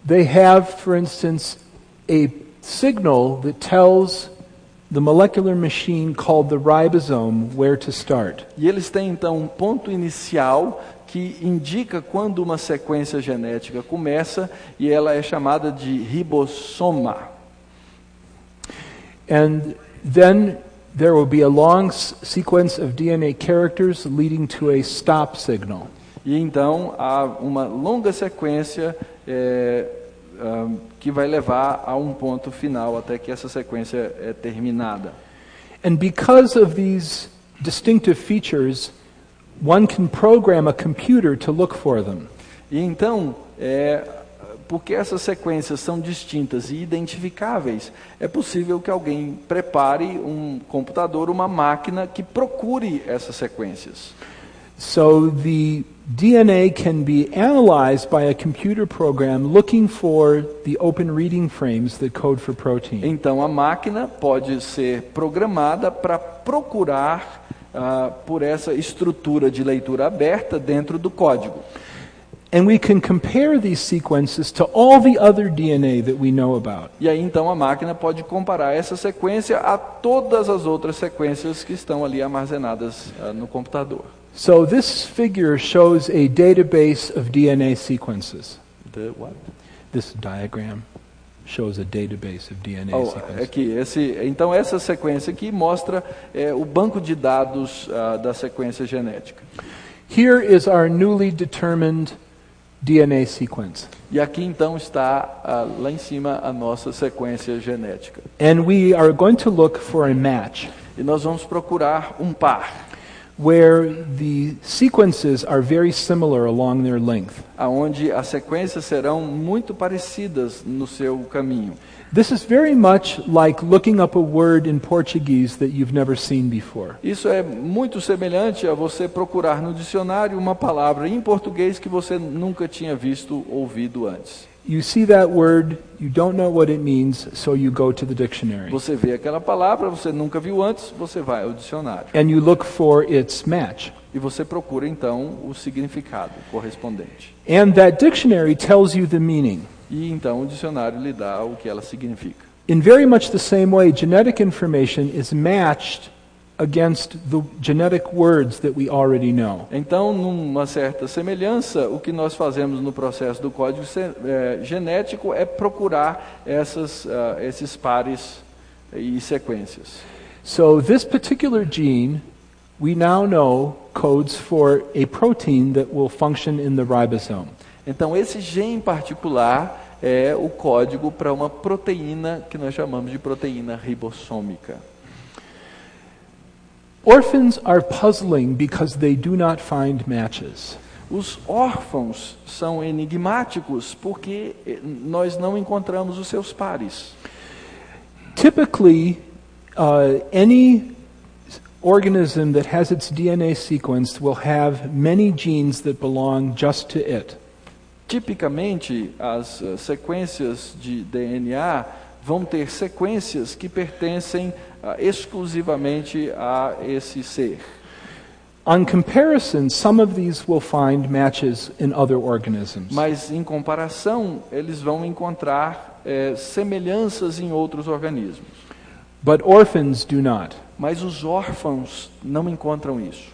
They have, for instance, a signal that tells the molecular machine called the ribosome where to start. E eles têm então um ponto inicial que indica quando uma sequência genética começa, e ela é chamada de ribossoma. And then there will be a long sequence of DNA characters leading to a stop signal. E então há uma longa sequência que vai levar a um ponto final até que essa sequência é terminada. And because of these distinctive features, one can program a computer to look for them. E então, porque essas sequências são distintas e identificáveis, é possível que alguém prepare um computador, uma máquina que procure essas sequências. So the DNA can be analyzed by a computer program looking for the open reading frames that code for protein. Então a máquina pode ser programada para procurar por essa estrutura de leitura aberta dentro do código. And we can compare these sequences to all the other DNA that we know about. E aí então a máquina pode comparar essa sequência a todas as outras sequências que estão ali armazenadas no computador. So this figure shows a database of DNA sequences. The what? This diagram shows a database of DNA sequences. Aqui, então essa sequência aqui mostra o banco de dados da sequência genética. Here is our newly determined DNA sequence. E aqui então está lá em cima a nossa sequência genética. And we are going to look for a match. E nós vamos procurar um par. Where the sequences are very similar along their length. Aonde as sequências serão muito parecidas no seu caminho. This is very much like looking up a word in Portuguese that you've never seen before. Isso é muito semelhante a você procurar no dicionário uma palavra em português que você nunca tinha visto ou ouvido antes. You see that word, you don't know what it means, so you go to the dictionary. Você vê aquela palavra, você nunca viu antes, você vai ao dicionário. And you look for its match. E você procura então o significado correspondente. And that dictionary tells you the meaning. e então o dicionário lhe dá o que ela significa. In very much the same way, genetic information is matched against the genetic words that we already know. Então, numa certa semelhança, o que nós fazemos no processo do código genético é procurar esses pares e sequências. So this particular gene, we now know codes for a protein that will function in the ribosome. Então, esse gene em particular é o código para uma proteína que nós chamamos de proteína ribossômica. Orphans are puzzling because they do not find matches. Os órfãos são enigmáticos porque nós não encontramos os seus pares. Typically, any organism that has its DNA sequenced will have many genes that belong just to it. Tipicamente, as sequências de DNA vão ter sequências que pertencem exclusivamente a esse ser. On comparison, some of these will find matches in other organisms. Mas, em comparação, eles vão encontrar semelhanças em outros organismos. But orphans do not. Mas os órfãos não encontram isso.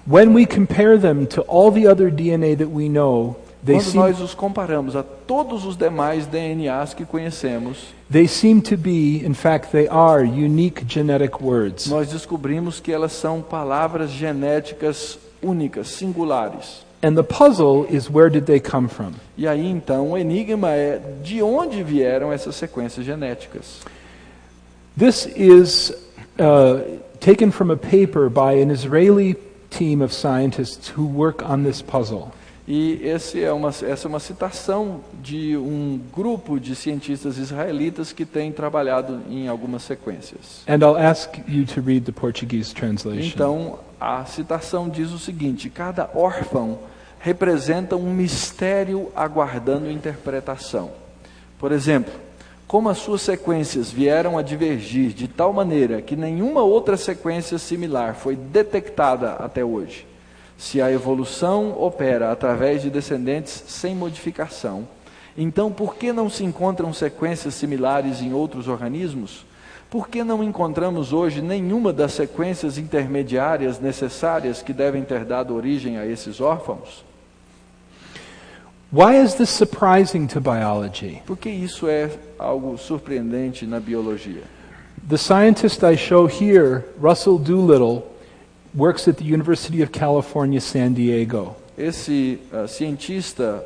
When we compare them to all the other DNA that we know, Quando nós os comparamos a todos os demais DNAs que conhecemos, they seem to be, in fact, they are unique genetic words. nós descobrimos que elas são palavras genéticas únicas, singulares. And the puzzle is, where did they come from? E aí então o enigma é de onde vieram essas sequências genéticas. This is taken from a paper by an Israeli team of scientists who work on this puzzle. E essa é uma citação de um grupo de cientistas israelitas que tem trabalhado em algumas sequências. And I'll ask you to read the Portuguese translation. Então, a citação diz o seguinte: cada órfão representa um mistério aguardando interpretação. Por exemplo, como as suas sequências vieram a divergir de tal maneira que nenhuma outra sequência similar foi detectada até hoje. Se a evolução opera através de descendentes sem modificação, então por que não se encontram sequências similares em outros organismos? Por que não encontramos hoje nenhuma das sequências intermediárias necessárias que devem ter dado origem a esses órfãos? Why is this surprising to biology? Por que isso é algo surpreendente na biologia? The scientist I show here, Russell Doolittle, works at the University of California, San Diego. Esse cientista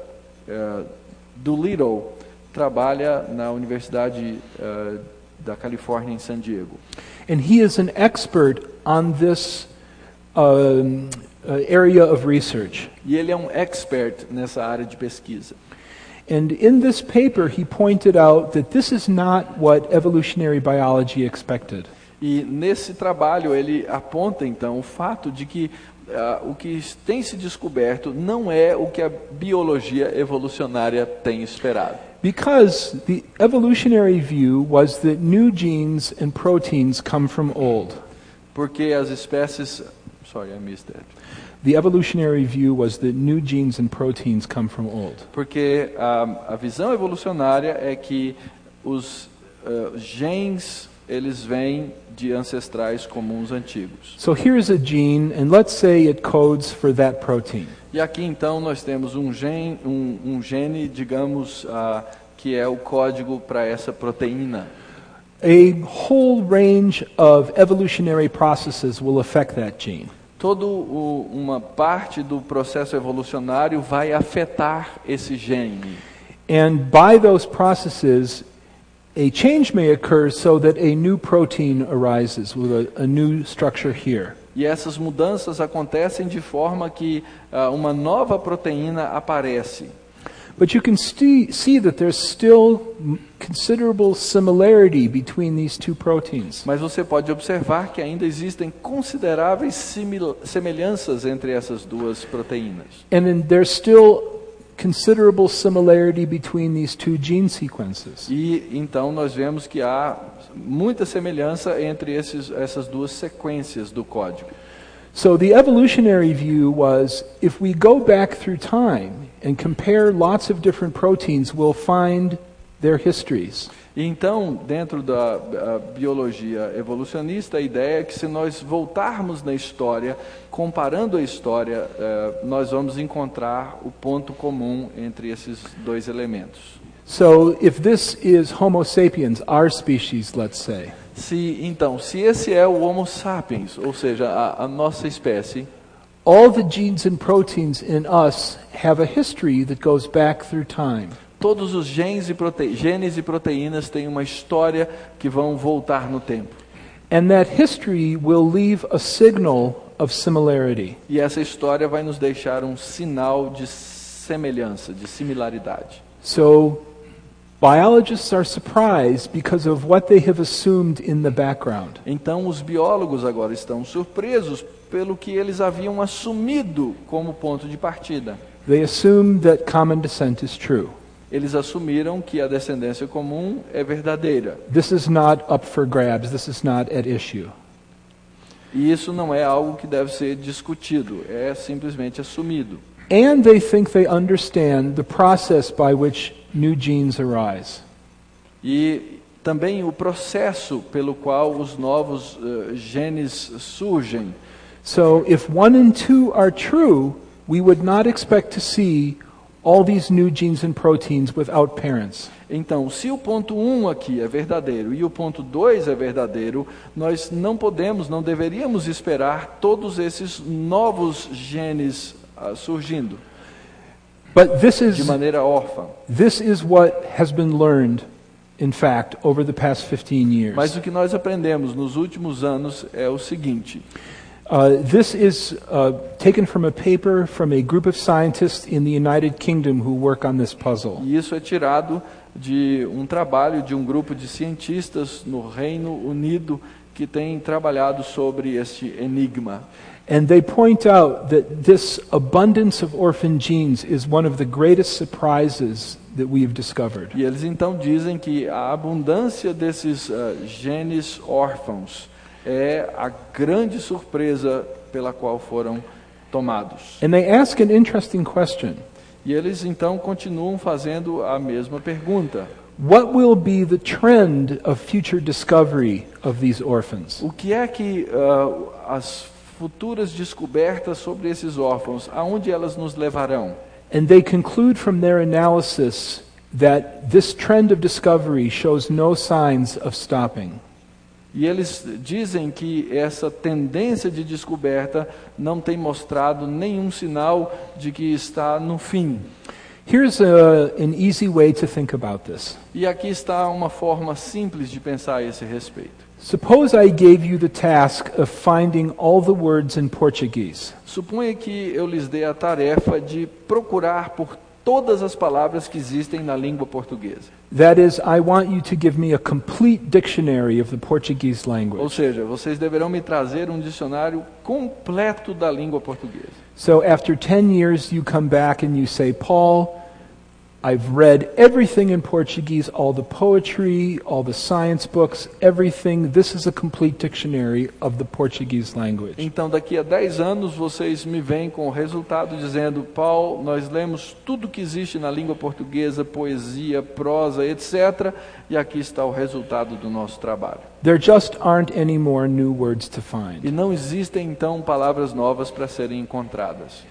Doolittle trabalha na Universidade da Califórnia em San Diego. And he is an expert on this area of research. E ele é um expert nessa área de pesquisa. And in this paper he pointed out that this is not what evolutionary biology expected. E nesse trabalho ele aponta então o fato de que o que tem se descoberto não é o que a biologia evolucionária tem esperado. Because the evolutionary view was that new genes and proteins come from old. Porque as espécies, sorry, I missed that. The evolutionary view was that new genes and proteins come from old. Porque a visão evolucionária é que os genes eles vêm de ancestrais comuns antigos. So here's a gene, and let's say it codes for that protein. E aqui então nós temos um gene, digamos, que é o código para essa proteína. A whole range of evolutionary processes will affect that gene. Uma parte do processo evolucionário vai afetar esse gene. And by those processes, a change may occur so that a new protein arises with a new structure here. E essas mudanças acontecem de forma que uma nova proteína aparece. But you can see that there's still considerable similarity between these two proteins. Mas você pode observar que ainda existem consideráveis semelhanças entre essas duas proteínas. And there's still considerable similarity between these two gene sequences. E então nós vemos que há muita semelhança entre essas duas sequências do código. So the evolutionary view was, if we go back through time and compare lots of different proteins, we'll find their histories. E então, dentro da biologia evolucionista, a ideia é que se nós voltarmos na história, comparando a história, nós vamos encontrar o ponto comum entre esses dois elementos. So if this is Homo sapiens, our species, let's say, Se esse é o Homo sapiens, ou seja, a nossa espécie, all the genes and proteins in us have a history that goes back through time. todos os genes e proteínas têm uma história que vão voltar no tempo. And that history will leave a signal of similarity. E essa história vai nos deixar um sinal de semelhança, de similaridade. So biologists are surprised because of what they have assumed in the background. Então os biólogos agora estão surpresos pelo que eles haviam assumido como ponto de partida. They assume that common descent is true. Eles assumiram que a descendência comum é verdadeira. This is not up for grabs. This is not at issue. E isso não é algo que deve ser discutido, é simplesmente assumido. And they think they understand the process by which new genes arise. E também o processo pelo qual os novos genes surgem. So if 1 and 2 are true, we would not expect to see all these new genes and proteins without parents. Então, se o ponto 1 aqui é verdadeiro e o ponto 2 é verdadeiro, nós não deveríamos esperar todos esses novos genes surgindo But de maneira órfã. this is what has been learned, in fact, over the past 15 years. Mas o que nós aprendemos nos últimos anos é o seguinte. This is taken from a paper from a group of scientists in the United Kingdom who work on this puzzle. E isso é tirado de um trabalho de um grupo de cientistas no Reino Unido que tem trabalhado sobre este enigma. And they point out that this abundance of orphan genes is one of the greatest surprises that we have discovered. E eles então dizem que a abundância desses genes órfãos é a grande surpresa pela qual foram tomados. And they ask an interesting question. E eles então continuam fazendo a mesma pergunta. What will be the trend of future discovery of these orphans? O que é que as futuras descobertas sobre esses órfãos, aonde elas nos levarão? And they conclude from their analysis that this trend of discovery shows no signs of stopping. E eles dizem que essa tendência de descoberta não tem mostrado nenhum sinal de que está no fim. Here's an easy way to think about this. E aqui está uma forma simples de pensar a esse respeito. Suppose I gave you the task of finding all the words in Portuguese. Suponha que eu lhes dei a tarefa de procurar por todas as palavras que existem na língua portuguesa. That is, I want you to give me a complete dictionary of the Portuguese Ou language. seja, vocês deverão me trazer um dicionário completo da língua portuguesa. So after 10 years you come back and you say, Paul, I've read everything in Portuguese, all the poetry, all the science books, everything. This is a complete dictionary of the Portuguese language. Então, daqui a 10 anos, vocês me vêm com o resultado dizendo, Paulo, nós lemos tudo que existe na língua portuguesa, poesia, prosa, etc. E aqui está o resultado do nosso trabalho. There just aren't any more new words to E find. não existem, então, palavras novas para serem encontradas.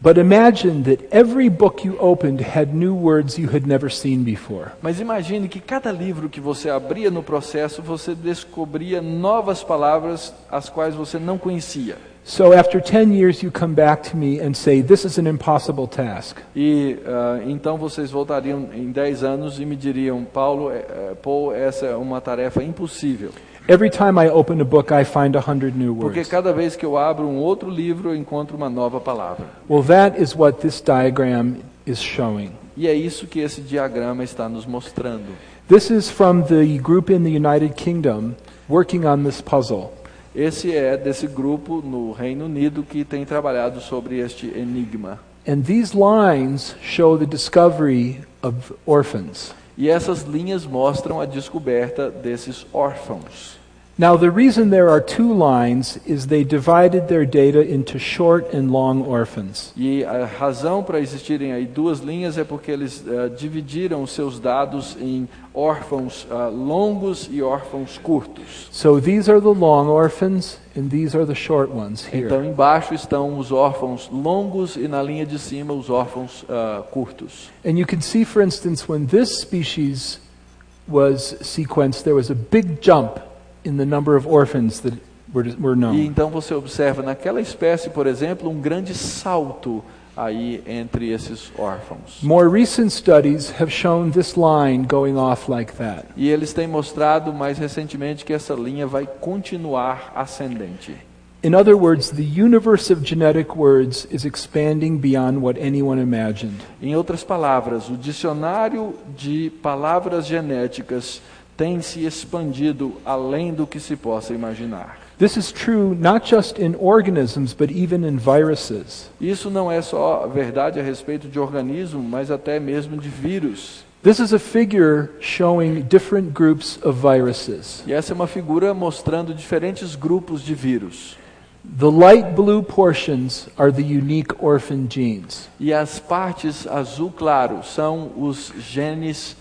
But imagine that every book you opened had new words you had never seen before. Mas imagine que cada livro que você abria no processo, você descobria novas palavras as quais você não conhecia. So after 10 years you come back to me and say, this is an impossible task. E então vocês voltariam em 10 anos e me diriam, Paul, essa é uma tarefa impossível. Every time I open a book, I find 100 new Porque words. cada vez que eu abro um outro livro, eu encontro uma nova palavra. Well, that is what this diagram is showing. E é isso que esse diagrama está nos mostrando. This is from the group in the United Kingdom working on this puzzle. Esse é desse grupo no Reino Unido que tem trabalhado sobre este enigma. And these lines show the discovery of orphans. E essas linhas mostram a descoberta desses órfãos. Now, the reason there are two lines is they divided their data into short and long orphans. E a razão para existirem aí duas linhas é porque eles dividiram os seus dados em órfãos longos e órfãos curtos. So these are the long orphans and these are the short ones here. Então embaixo estão os órfãos longos e na linha de cima os órfãos curtos. And you can see, for instance, when this species was sequenced, there was a big jump in the number of orphans that were known. E então você observa naquela espécie, por exemplo, um grande salto aí entre esses órfãos. More recent studies have shown this line going off like that. E eles têm mostrado mais recentemente que essa linha vai continuar ascendente. In other words, the universe of genetic words is expanding beyond what anyone imagined. Em outras palavras, o dicionário de palavras genéticas tem se expandido além do que se possa imaginar. This is true not just in organisms, but even in viruses. Isso não é só verdade a respeito de organismo, mas até mesmo de vírus. This is a figure showing different groups of viruses. E essa é uma figura mostrando diferentes grupos de vírus. The light blue portions are the unique orphan genes. E as partes azul claro são os genes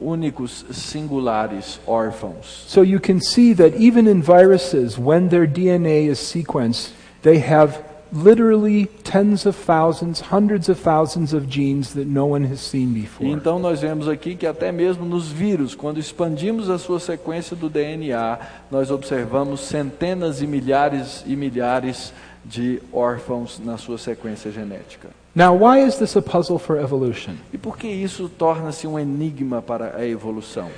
únicos, singulares, órfãos. So you can see that even in viruses, when their DNA is sequenced, they have literally tens of thousands, hundreds of thousands of genes that no one has seen before. Então nós vemos aqui que até mesmo nos vírus, quando expandimos a sua sequência do DNA, nós observamos centenas e milhares de órfãos na sua sequência genética. Now, why is this a puzzle for evolution? E por que isso torna-se um enigma para a evolução?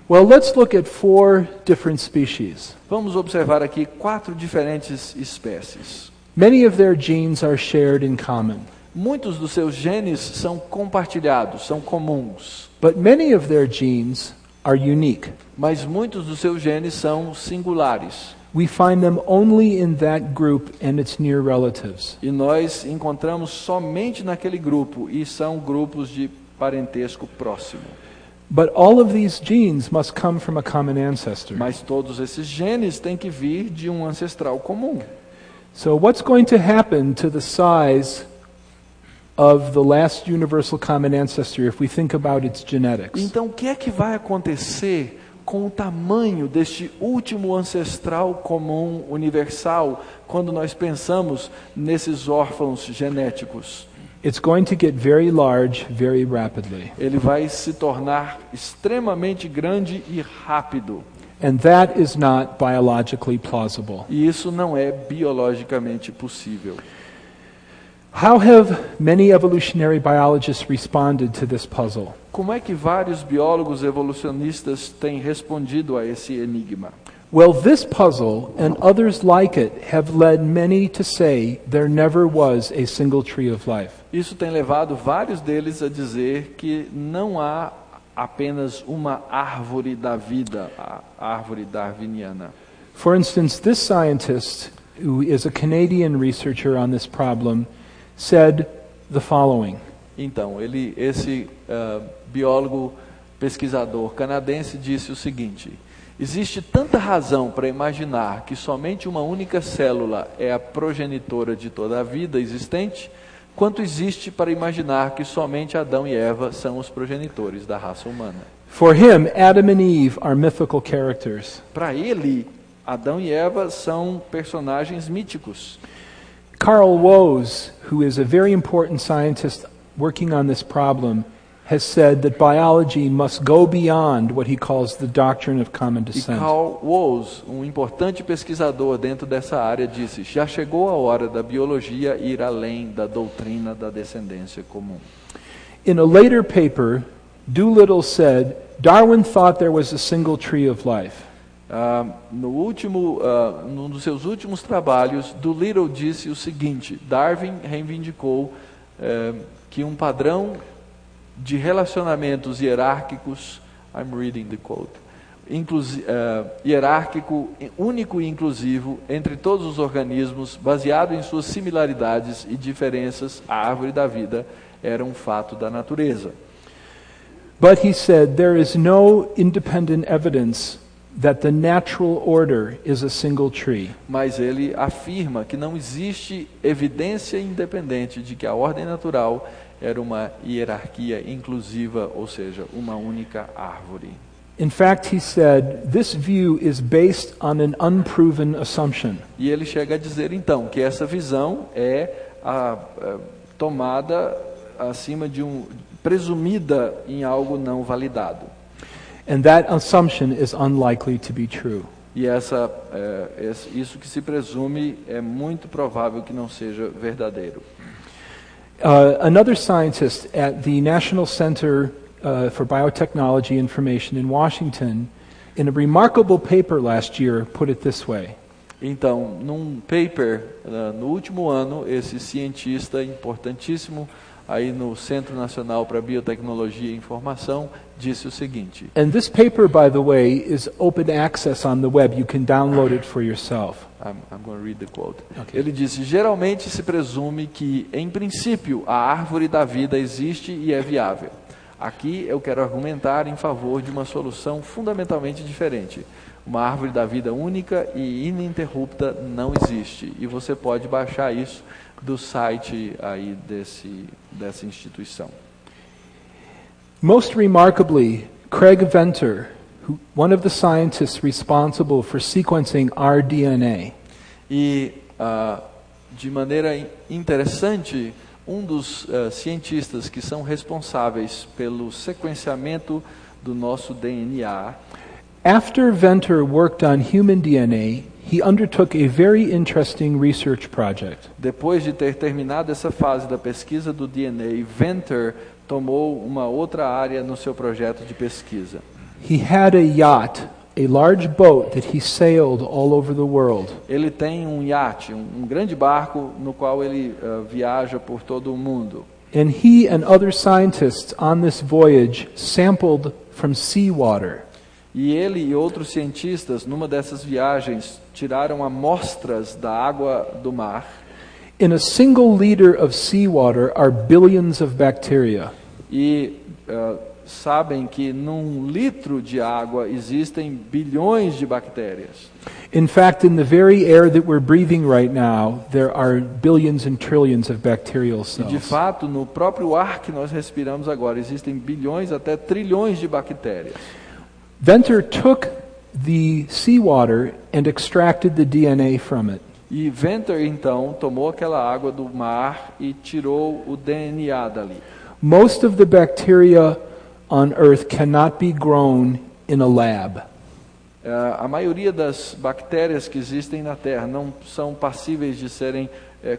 Well, let's look at 4 different species. Vamos observar aqui 4 diferentes espécies. Many of their genes are shared in common, Muitos dos seus genes são compartilhados, são comuns, but many of their genes are unique. mas muitos dos seus genes são singulares. We find them only in that group and its near relatives. E nós encontramos somente naquele grupo, e são grupos de parentesco próximo. But all of these genes must come from a common ancestor. Mas todos esses genes têm que vir de um ancestral comum. So what's going to happen to the size of the last universal common ancestor if we think about its genetics? Então, o que é que vai acontecer com o tamanho deste último ancestral comum universal quando nós pensamos nesses órfãos genéticos? It's going to get very large very rapidly. Ele vai se tornar extremamente grande e rápido. And that is not biologically plausible. E isso não é biologicamente possível. How have many evolutionary biologists responded to this puzzle? Como é que vários biólogos evolucionistas têm respondido a esse enigma? Well, this puzzle and others like it have led many to say there never was a single tree of life. Isso tem levado vários deles a dizer que não há apenas uma árvore da vida, a árvore darwiniana. For instance, this scientist, who is a Canadian researcher on this problem, said the following. Então, esse biólogo pesquisador canadense disse o seguinte: existe tanta razão para imaginar que somente uma única célula é a progenitora de toda a vida existente, quanto existe para imaginar que somente Adão e Eva são os progenitores da raça humana. For him, Adam and Eve are mythical characters. Para ele, Adão e Eva são personagens míticos. Carl Woese, who is a very important scientist working on this problem, has said that biology must go beyond what he calls the doctrine of common E descent. Carl Woese, um importante pesquisador dentro dessa área, disse: já chegou a hora da biologia ir além da doutrina da descendência comum. In a later paper, Doolittle said, Darwin thought there was a single tree of life. Num dos seus últimos trabalhos, Doolittle disse o seguinte: Darwin reivindicou que um padrão de relacionamentos hierárquicos, I'm reading the quote, hierárquico, único e inclusivo entre todos os organismos, baseado em suas similaridades e diferenças, a árvore da vida era um fato da natureza. But he said there is no independent evidence that the natural order is a single tree. Mas ele afirma que não existe evidência independente de que a ordem natural era uma hierarquia inclusiva, ou seja, uma única árvore. In fact, he said, this view is based on an unproven assumption. E ele chega a dizer então que essa visão é tomada acima de presumida em algo não validado. And that assumption is unlikely to be true. E isso que se presume é muito provável que não seja verdadeiro. Another scientist at the National Center for Biotechnology Information in Washington, in a remarkable paper last year, put it this way. Então, num paper no último ano, esse cientista importantíssimo aí no Centro Nacional para Biotecnologia e Informação disse o seguinte. And this paper, by the way, is open access on the web. You can download it for yourself. I'm going to read the quote. Okay. Ele disse: geralmente se presume que, em princípio, a árvore da vida existe e é viável. Aqui eu quero argumentar em favor de uma solução fundamentalmente diferente. Uma árvore da vida única e ininterrupta não existe. E você pode baixar isso do site aí dessa instituição. Most remarkably, Craig Venter, one of the scientists responsible for sequencing our DNA, E de maneira interessante, um dos cientistas que são responsáveis pelo sequenciamento do nosso DNA, after Venter worked on human DNA, he undertook a very interesting research project. depois de ter terminado essa fase da pesquisa do DNA, Venter tomou uma outra área no seu projeto de pesquisa. He had a yacht, a large boat that he sailed all over the world. Ele tem um iate, um grande barco no qual ele viaja por todo o mundo. And he and other scientists on this voyage sampled from seawater. E ele e outros cientistas, numa dessas viagens, tiraram amostras da água do mar. In a single liter of seawater are billions of bacteria. E sabem que num litro de água existem bilhões de bactérias. In fact, in the very air that we're breathing right now, there are billions and trillions of bacterial E de cells. fato, no próprio ar que nós respiramos agora, existem bilhões até trilhões de bactérias. Venter took the seawater and extracted the DNA from it. E Venter, então, tomou aquela água do mar e tirou o DNA dali. Most of the bacteria on Earth cannot be grown in a lab. A maioria das bactérias que existem na Terra não são passíveis de serem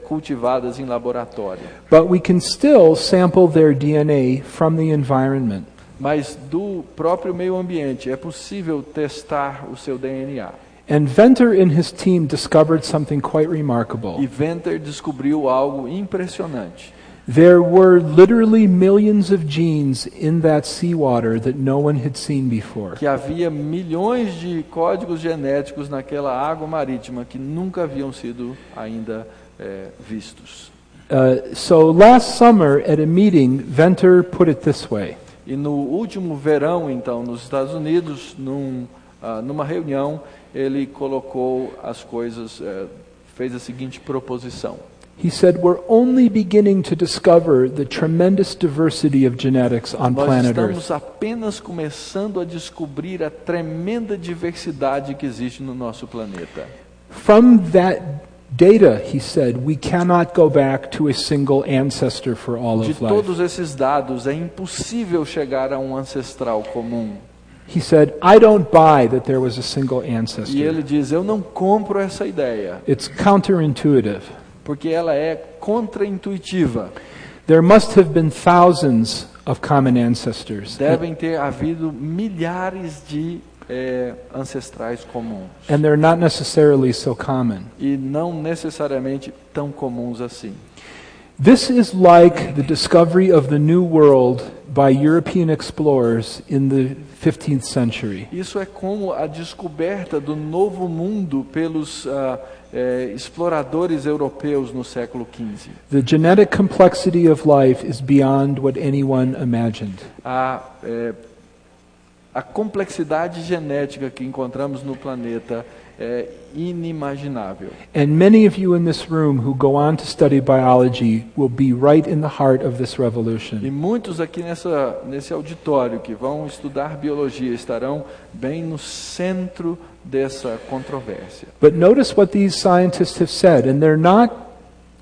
cultivadas em laboratório. But we can still sample their DNA from the environment. Mas do próprio meio ambiente é possível testar o seu DNA. And Venter and his team discovered something quite remarkable. E Venter descobriu algo impressionante. There were literally millions of genes in that seawater that no one had seen before. Que havia milhões de códigos genéticos naquela água marítima que nunca haviam sido ainda vistos. So last summer at a meeting, Venter put it this way. E no último verão, então, nos Estados Unidos, numa reunião, ele colocou as coisas, fez a seguinte proposição. He said, we're only beginning to discover the tremendous diversity of genetics on Nós planet estamos Earth. apenas começando a descobrir a tremenda diversidade que existe no nosso planeta. From that data, he said, we cannot go back to a single ancestor for all De of life. todos esses dados, é impossível chegar a um ancestral comum. He said, I don't buy that there was a single E ancestor. ele diz, eu não compro essa ideia, It's counterintuitive. porque ela é contraintuitiva. There must have been thousands of common ancestors. Devem ter havido milhares de ancestrais comuns. And they're not necessarily so common. E não necessariamente tão comuns assim. This is like the discovery of the New World by European explorers in the 15th century. Isso é como a descoberta do novo mundo pelos exploradores europeus no século XV. The genetic complexity of life is beyond what anyone imagined. A complexidade genética que encontramos no planeta é inimaginável. And many of you in this room who go on to study biology will be right in the heart of this E revolution. muitos aqui nesse auditório que vão estudar biologia estarão bem no centro dessa controvérsia. But notice what these scientists have said, and they're not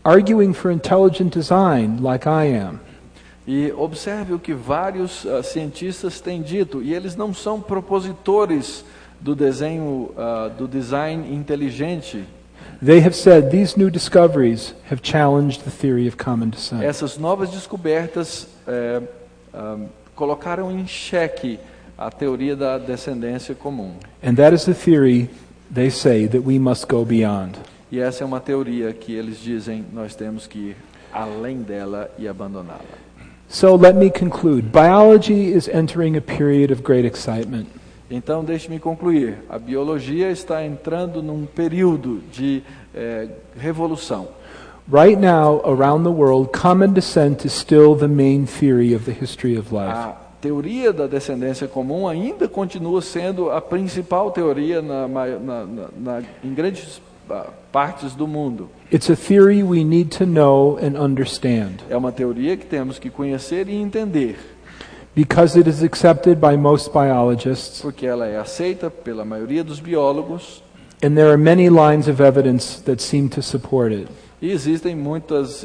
arguing for intelligent design like I am. E observe o que vários cientistas têm dito, e eles não são propositores do do design inteligente. They have said these new discoveries have challenged the theory of common descent. Essas novas descobertas colocaram em xeque a teoria da descendência comum. And that is the theory, they say, that we must go beyond. E essa é uma teoria que eles dizem nós temos que ir além dela e abandoná-la. So let me conclude. Biology is entering a period of great excitement. Então, deixe-me concluir. A biologia está entrando num período de revolução. Right now, around the world, common descent is still the main theory of the history of life. A teoria da descendência comum ainda continua sendo a principal teoria em grandes partes do mundo. It's a theory we need to know and understand É uma teoria que temos que conhecer e entender, because it is accepted by most biologists, porque ela é aceita pela maioria dos biólogos and there are many lines of evidence that seem to support it. e existem muitos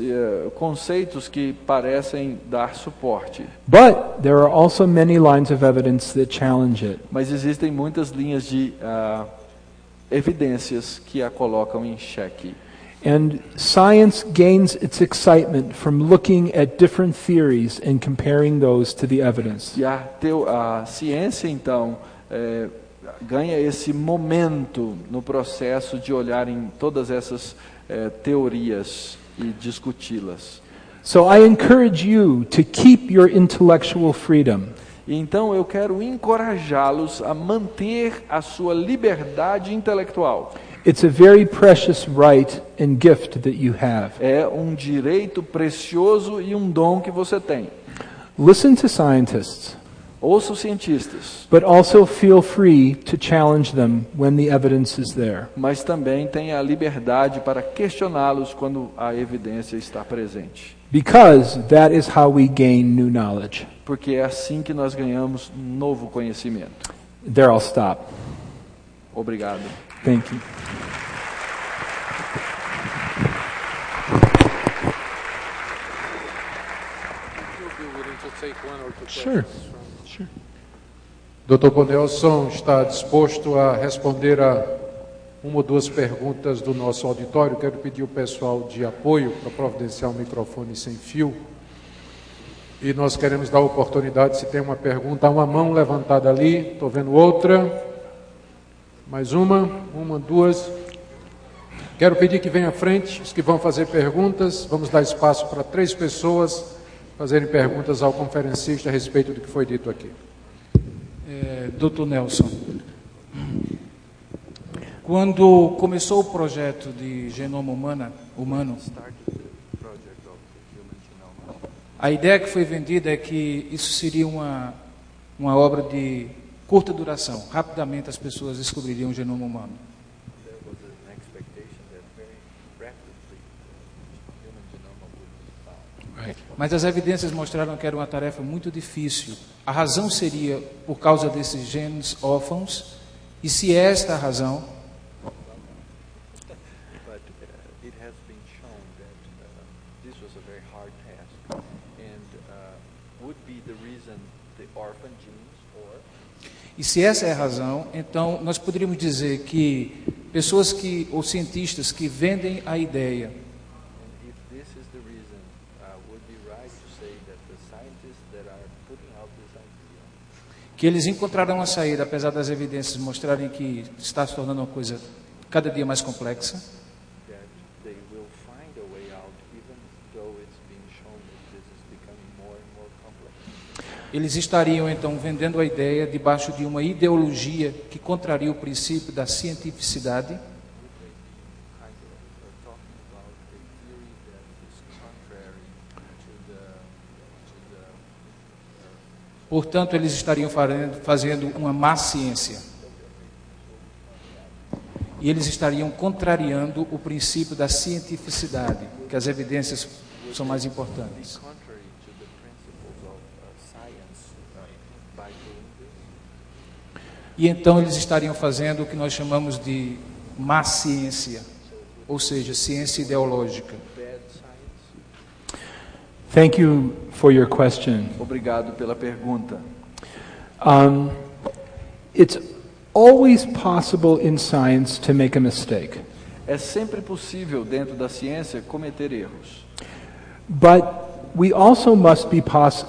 conceitos que parecem dar suporte. But there are also many lines of evidence that challenge it. Mas existem muitas linhas de evidências que a colocam em xeque. And science gains its excitement from looking at different theories and comparing those to the evidence. E a ciência, então, ganha esse momento no processo de olhar em todas essas teorias e discuti-las. So I encourage you to keep your intellectual freedom. E então eu quero encorajá-los a manter a sua liberdade intelectual. It's a very precious right and gift that you have. É um direito precioso e um dom que você tem. Listen to scientists, Ouça os cientistas, but also feel free to challenge them when the evidence is there. mas também tenha a liberdade para questioná-los quando a evidência está presente. Because that is how we gain new knowledge. Porque é assim que nós ganhamos novo conhecimento. There I'll stop. Obrigado. Thank you. Sure. Dr. Bonelson está disposto a responder a uma ou duas perguntas do nosso auditório. Quero pedir ao pessoal de apoio para providenciar um microfone sem fio. E nós queremos dar oportunidade, se tem uma pergunta, há uma mão levantada ali, estou vendo outra. Mais uma, duas. Quero pedir que venham à frente, os que vão fazer perguntas. Vamos dar espaço para 3 pessoas fazerem perguntas ao conferencista a respeito do que foi dito aqui. Dr. Nelson, quando começou o projeto de genoma humano, a ideia que foi vendida é que isso seria uma obra de curta duração. Rapidamente as pessoas descobririam o genoma humano. Mas as evidências mostraram que era uma tarefa muito difícil. A razão seria por causa desses genes órfãos. E se é esta a razão, e se essa é a razão, então nós poderíamos dizer que pessoas ou cientistas que vendem a ideia que eles encontrarão a saída, apesar das evidências mostrarem que está se tornando uma coisa cada dia mais complexa. Eles estariam então vendendo a ideia debaixo de uma ideologia que contraria o princípio da cientificidade. Portanto, eles estariam fazendo uma má ciência. E eles estariam contrariando o princípio da cientificidade, que as evidências são mais importantes. E então eles estariam fazendo o que nós chamamos de má ciência, ou seja, ciência ideológica. Thank you for your question. Obrigado pela pergunta. It's always possible in science to make a mistake. É sempre possível, dentro da ciência, cometer erros. But we also must be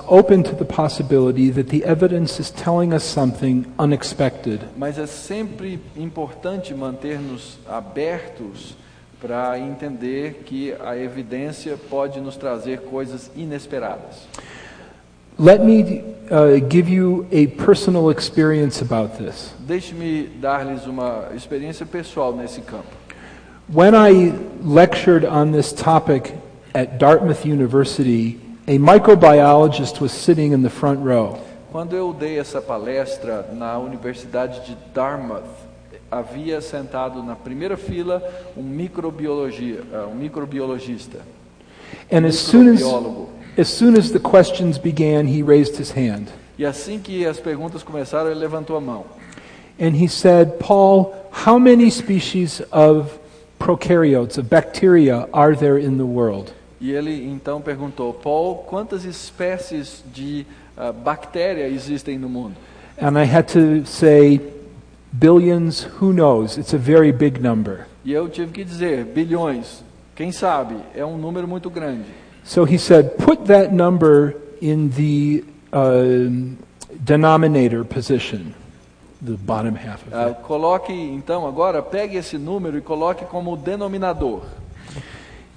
open to the possibility that the evidence is telling us something unexpected. Mas é sempre importante manter-nos abertos para entender que a evidência pode nos trazer coisas inesperadas. Let me give you a personal experience about this. Deixe-me dar-lhes uma experiência pessoal nesse campo. When I lectured on this topic at Dartmouth University, a microbiologist was sitting in the front row. Quando eu dei essa palestra na Universidade de Dartmouth, havia sentado na primeira fila um microbiologista. And as soon as the questions began, he raised his hand. E assim que as perguntas começaram, ele levantou a mão. And he said, "Paul, how many species of prokaryotes, of bacteria, are there in the world?" E ele então perguntou, Paul, quantas espécies de bactéria existem no mundo? And I had to say, billions, who knows? It's a very big number. E eu tive que dizer, bilhões, quem sabe? É um número muito grande. So he said, put that number in the denominator position, the bottom half of it. Coloque, então, agora, pegue esse número e coloque como denominador.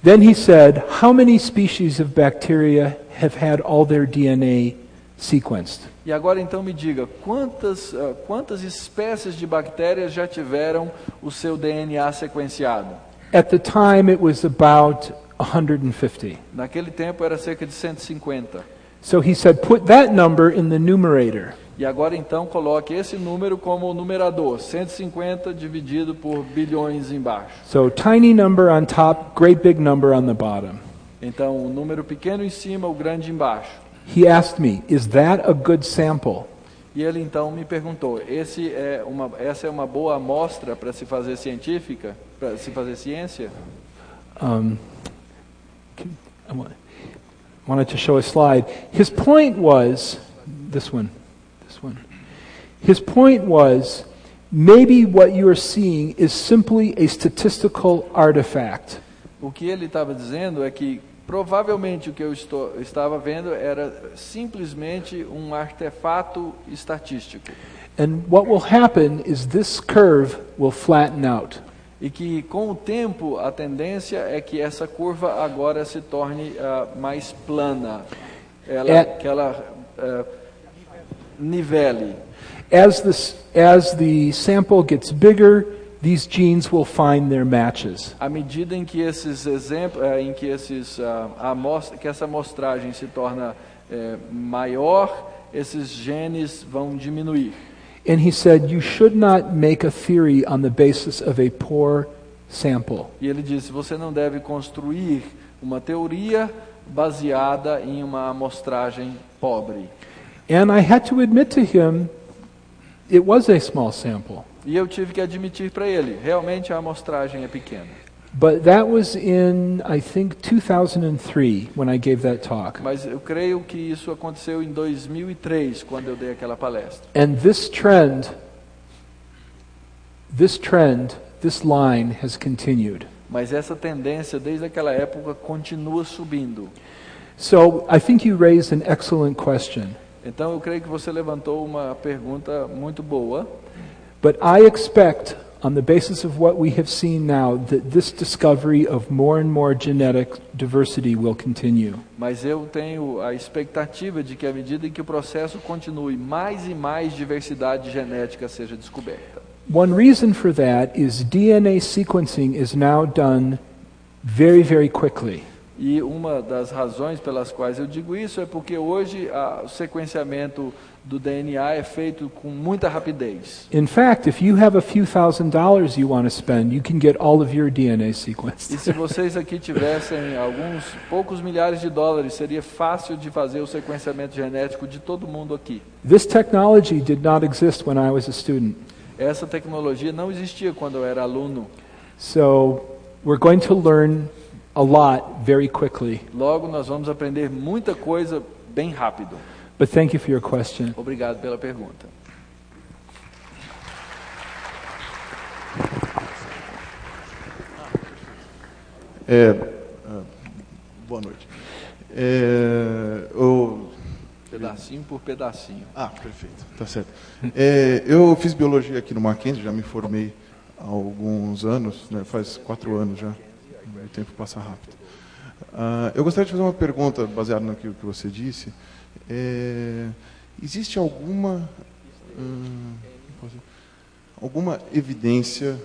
Then he said, how many species of bacteria have had all their DNA sequenced? E agora então me diga, quantas espécies de bactérias já tiveram o seu DNA sequenciado? At the time it was about 150. Naquele tempo era cerca de 150. So he said, put that number in the numerator. E agora então coloque esse número como numerador, 150 dividido por bilhões embaixo. So tiny number on top, great big number on the bottom. Então o número pequeno em cima, o grande embaixo. He asked me, is that a good sample? E ele então me perguntou, essa é uma boa amostra para se fazer científica, para se fazer ciência? I wanted to show a slide. His point was, this one. His point was, maybe what you are seeing is simply a statistical artifact. O que ele estava dizendo é que provavelmente o que eu estava vendo era simplesmente um artefato estatístico. And what will happen is this curve will flatten out. E que com o tempo a tendência é que essa curva agora se torne mais plana, que ela nivele. As the sample gets bigger, these genes will find their matches. À medida em que esses exemplos, que essa amostragem se torna maior, esses genes vão diminuir. And he said, you should not make a theory on the basis of a poor sample. E ele disse, você não deve construir uma teoria baseada em uma amostragem pobre. And I had to admit to him, it was a small sample. E eu tive que admitir para ele, realmente a amostragem é pequena. But that was in, I think, 2003 when I gave that talk. Mas eu creio que isso aconteceu em 2003, quando eu dei aquela palestra. And this line has continued. Mas essa tendência, desde aquela época, continua subindo. So I think you raised an excellent question. Então eu creio que você levantou uma pergunta muito boa. But I expect, on the basis of what we have seen now, that this discovery of more and more genetic diversity will continue. Mas eu tenho a expectativa de que, à medida em que o processo continue, mais e mais diversidade genética seja descoberta. One reason for that is DNA sequencing is now done very, very quickly. E uma das razões pelas quais eu digo isso é porque hoje o sequenciamento do DNA é feito com muita rapidez. In fact, if you have a few $1,000s you want to spend, you can get all of your DNA sequenced. E se vocês aqui tivessem alguns poucos milhares de dólares, seria fácil de fazer o sequenciamento genético de todo mundo aqui. This technology did not exist when I was a student. Essa tecnologia não existia quando eu era aluno. So we're going to learn a lot very quickly. Logo, nós vamos aprender muita coisa bem rápido. But thank you for your question. Obrigado pela pergunta. Boa noite. Pedacinho por pedacinho. Perfeito, tá certo. Eu fiz biologia aqui no Mackenzie, já me formei há alguns anos, né, faz 4 anos já, o tempo passa rápido. Eu gostaria de fazer uma pergunta baseada no que você disse. Existe alguma evidência,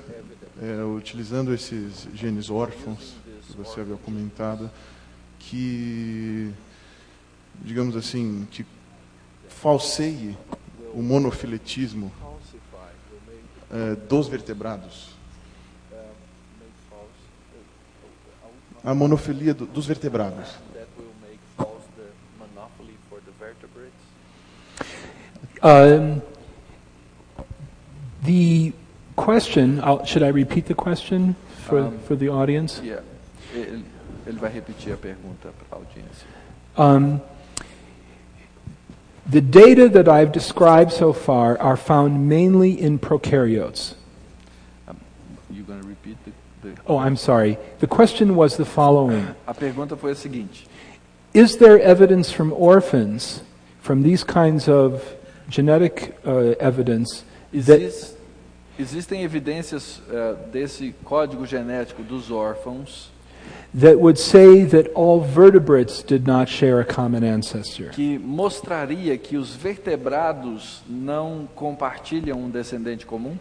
utilizando esses genes órfãos, que você havia comentado, que, digamos assim, que falseie o monofiletismo dos vertebrados? A monofilia dos vertebrados. The question, should I repeat the question for the audience? Yeah. Ele vai repetir a pergunta para a audiência. The data that I've described so far are found mainly in prokaryotes. You're going to repeat the... Oh, I'm sorry. The question was the following. A pergunta foi a seguinte: Is there evidence from orphans, from these kinds of genetic evidence, Existem evidências desse código genético dos órfãos that would say that all vertebrates did not share a common ancestor? que mostraria que os vertebrados não compartilham um descendente comum?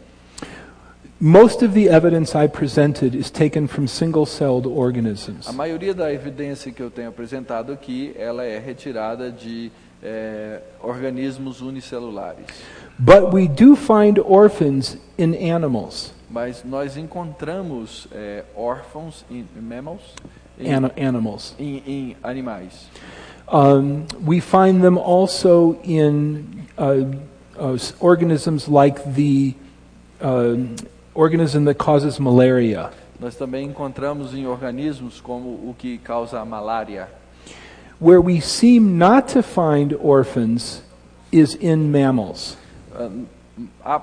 Most of the evidence I presented is taken from single-celled organisms. A maioria da evidência que eu tenho apresentado aqui, ela é retirada de organismos unicelulares. But we do find orphans in animals. Mas nós encontramos órfãos em mammals, Animals. em animais. We find them also in organisms like the organism that causes malaria. Nós também encontramos em organismos como o que causa a malária. Where we seem not to find orphans is in mammals.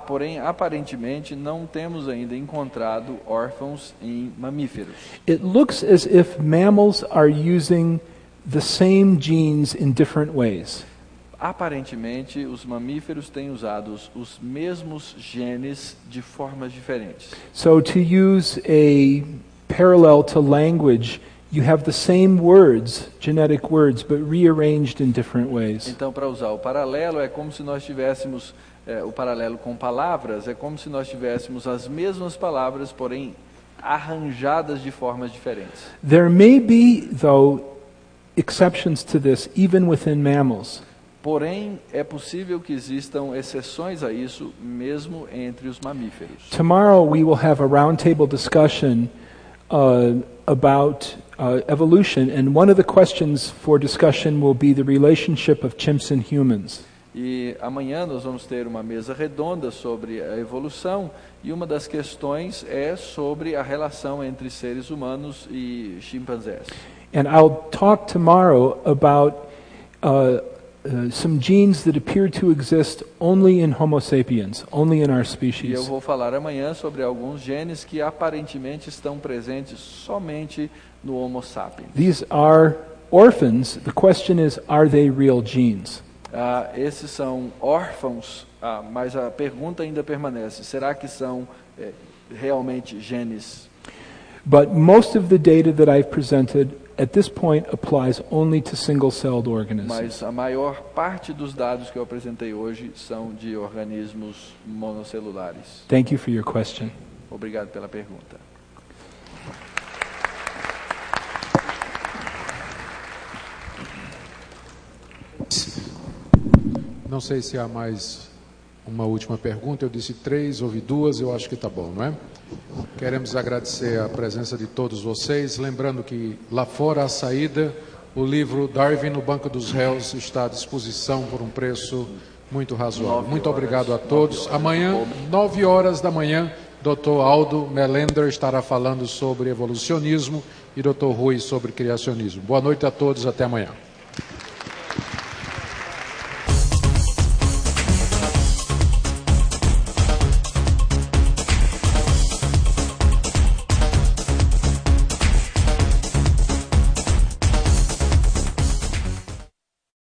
Porém, aparentemente, não temos ainda encontrado órfãos em mamíferos. It looks as if mammals are using the same genes in different ways. Aparentemente, os mamíferos têm usado os mesmos genes de formas diferentes. So to use a parallel to language, you have the same words, genetic words, but rearranged in different ways. Então, para usar o paralelo, é como se nós tivéssemos o paralelo com palavras, é como se nós tivéssemos as mesmas palavras, porém arranjadas de formas diferentes. There may be, though, exceptions to this, even within mammals. Porém, é possível que existam exceções a isso, mesmo entre os mamíferos. Tomorrow we will have a roundtable discussion about evolution, and one of the questions for discussion will be the relationship of chimps and humans. E amanhã nós vamos ter uma mesa redonda sobre a evolução, e uma das questões é sobre a relação entre seres humanos e chimpanzés. And I'll talk tomorrow about some genes that appear to exist only in Homo sapiens, only in our E eu species. vou falar amanhã sobre alguns genes que aparentemente estão presentes somente no Homo sapiens. These are orphans. The question is, are they real genes? Esses são órfãos, mas a pergunta ainda permanece: será que são realmente genes? But most of the data that I've presented at this point applies only to single-celled organisms. Mas a maior parte dos dados que eu apresentei hoje são de organismos monocelulares. Thank you for your question. Obrigado pela pergunta. Não sei se há mais uma última pergunta. Eu disse 3, houve 2, eu acho que está bom, não é? Queremos agradecer a presença de todos vocês, lembrando que lá fora, à saída, o livro Darwin no Banco dos Réus está à disposição por um preço muito razoável. Muito obrigado a todos. Amanhã, 9 horas da manhã, Dr. Aldo Melender estará falando sobre evolucionismo e Dr. Rui sobre criacionismo. Boa noite a todos, até amanhã.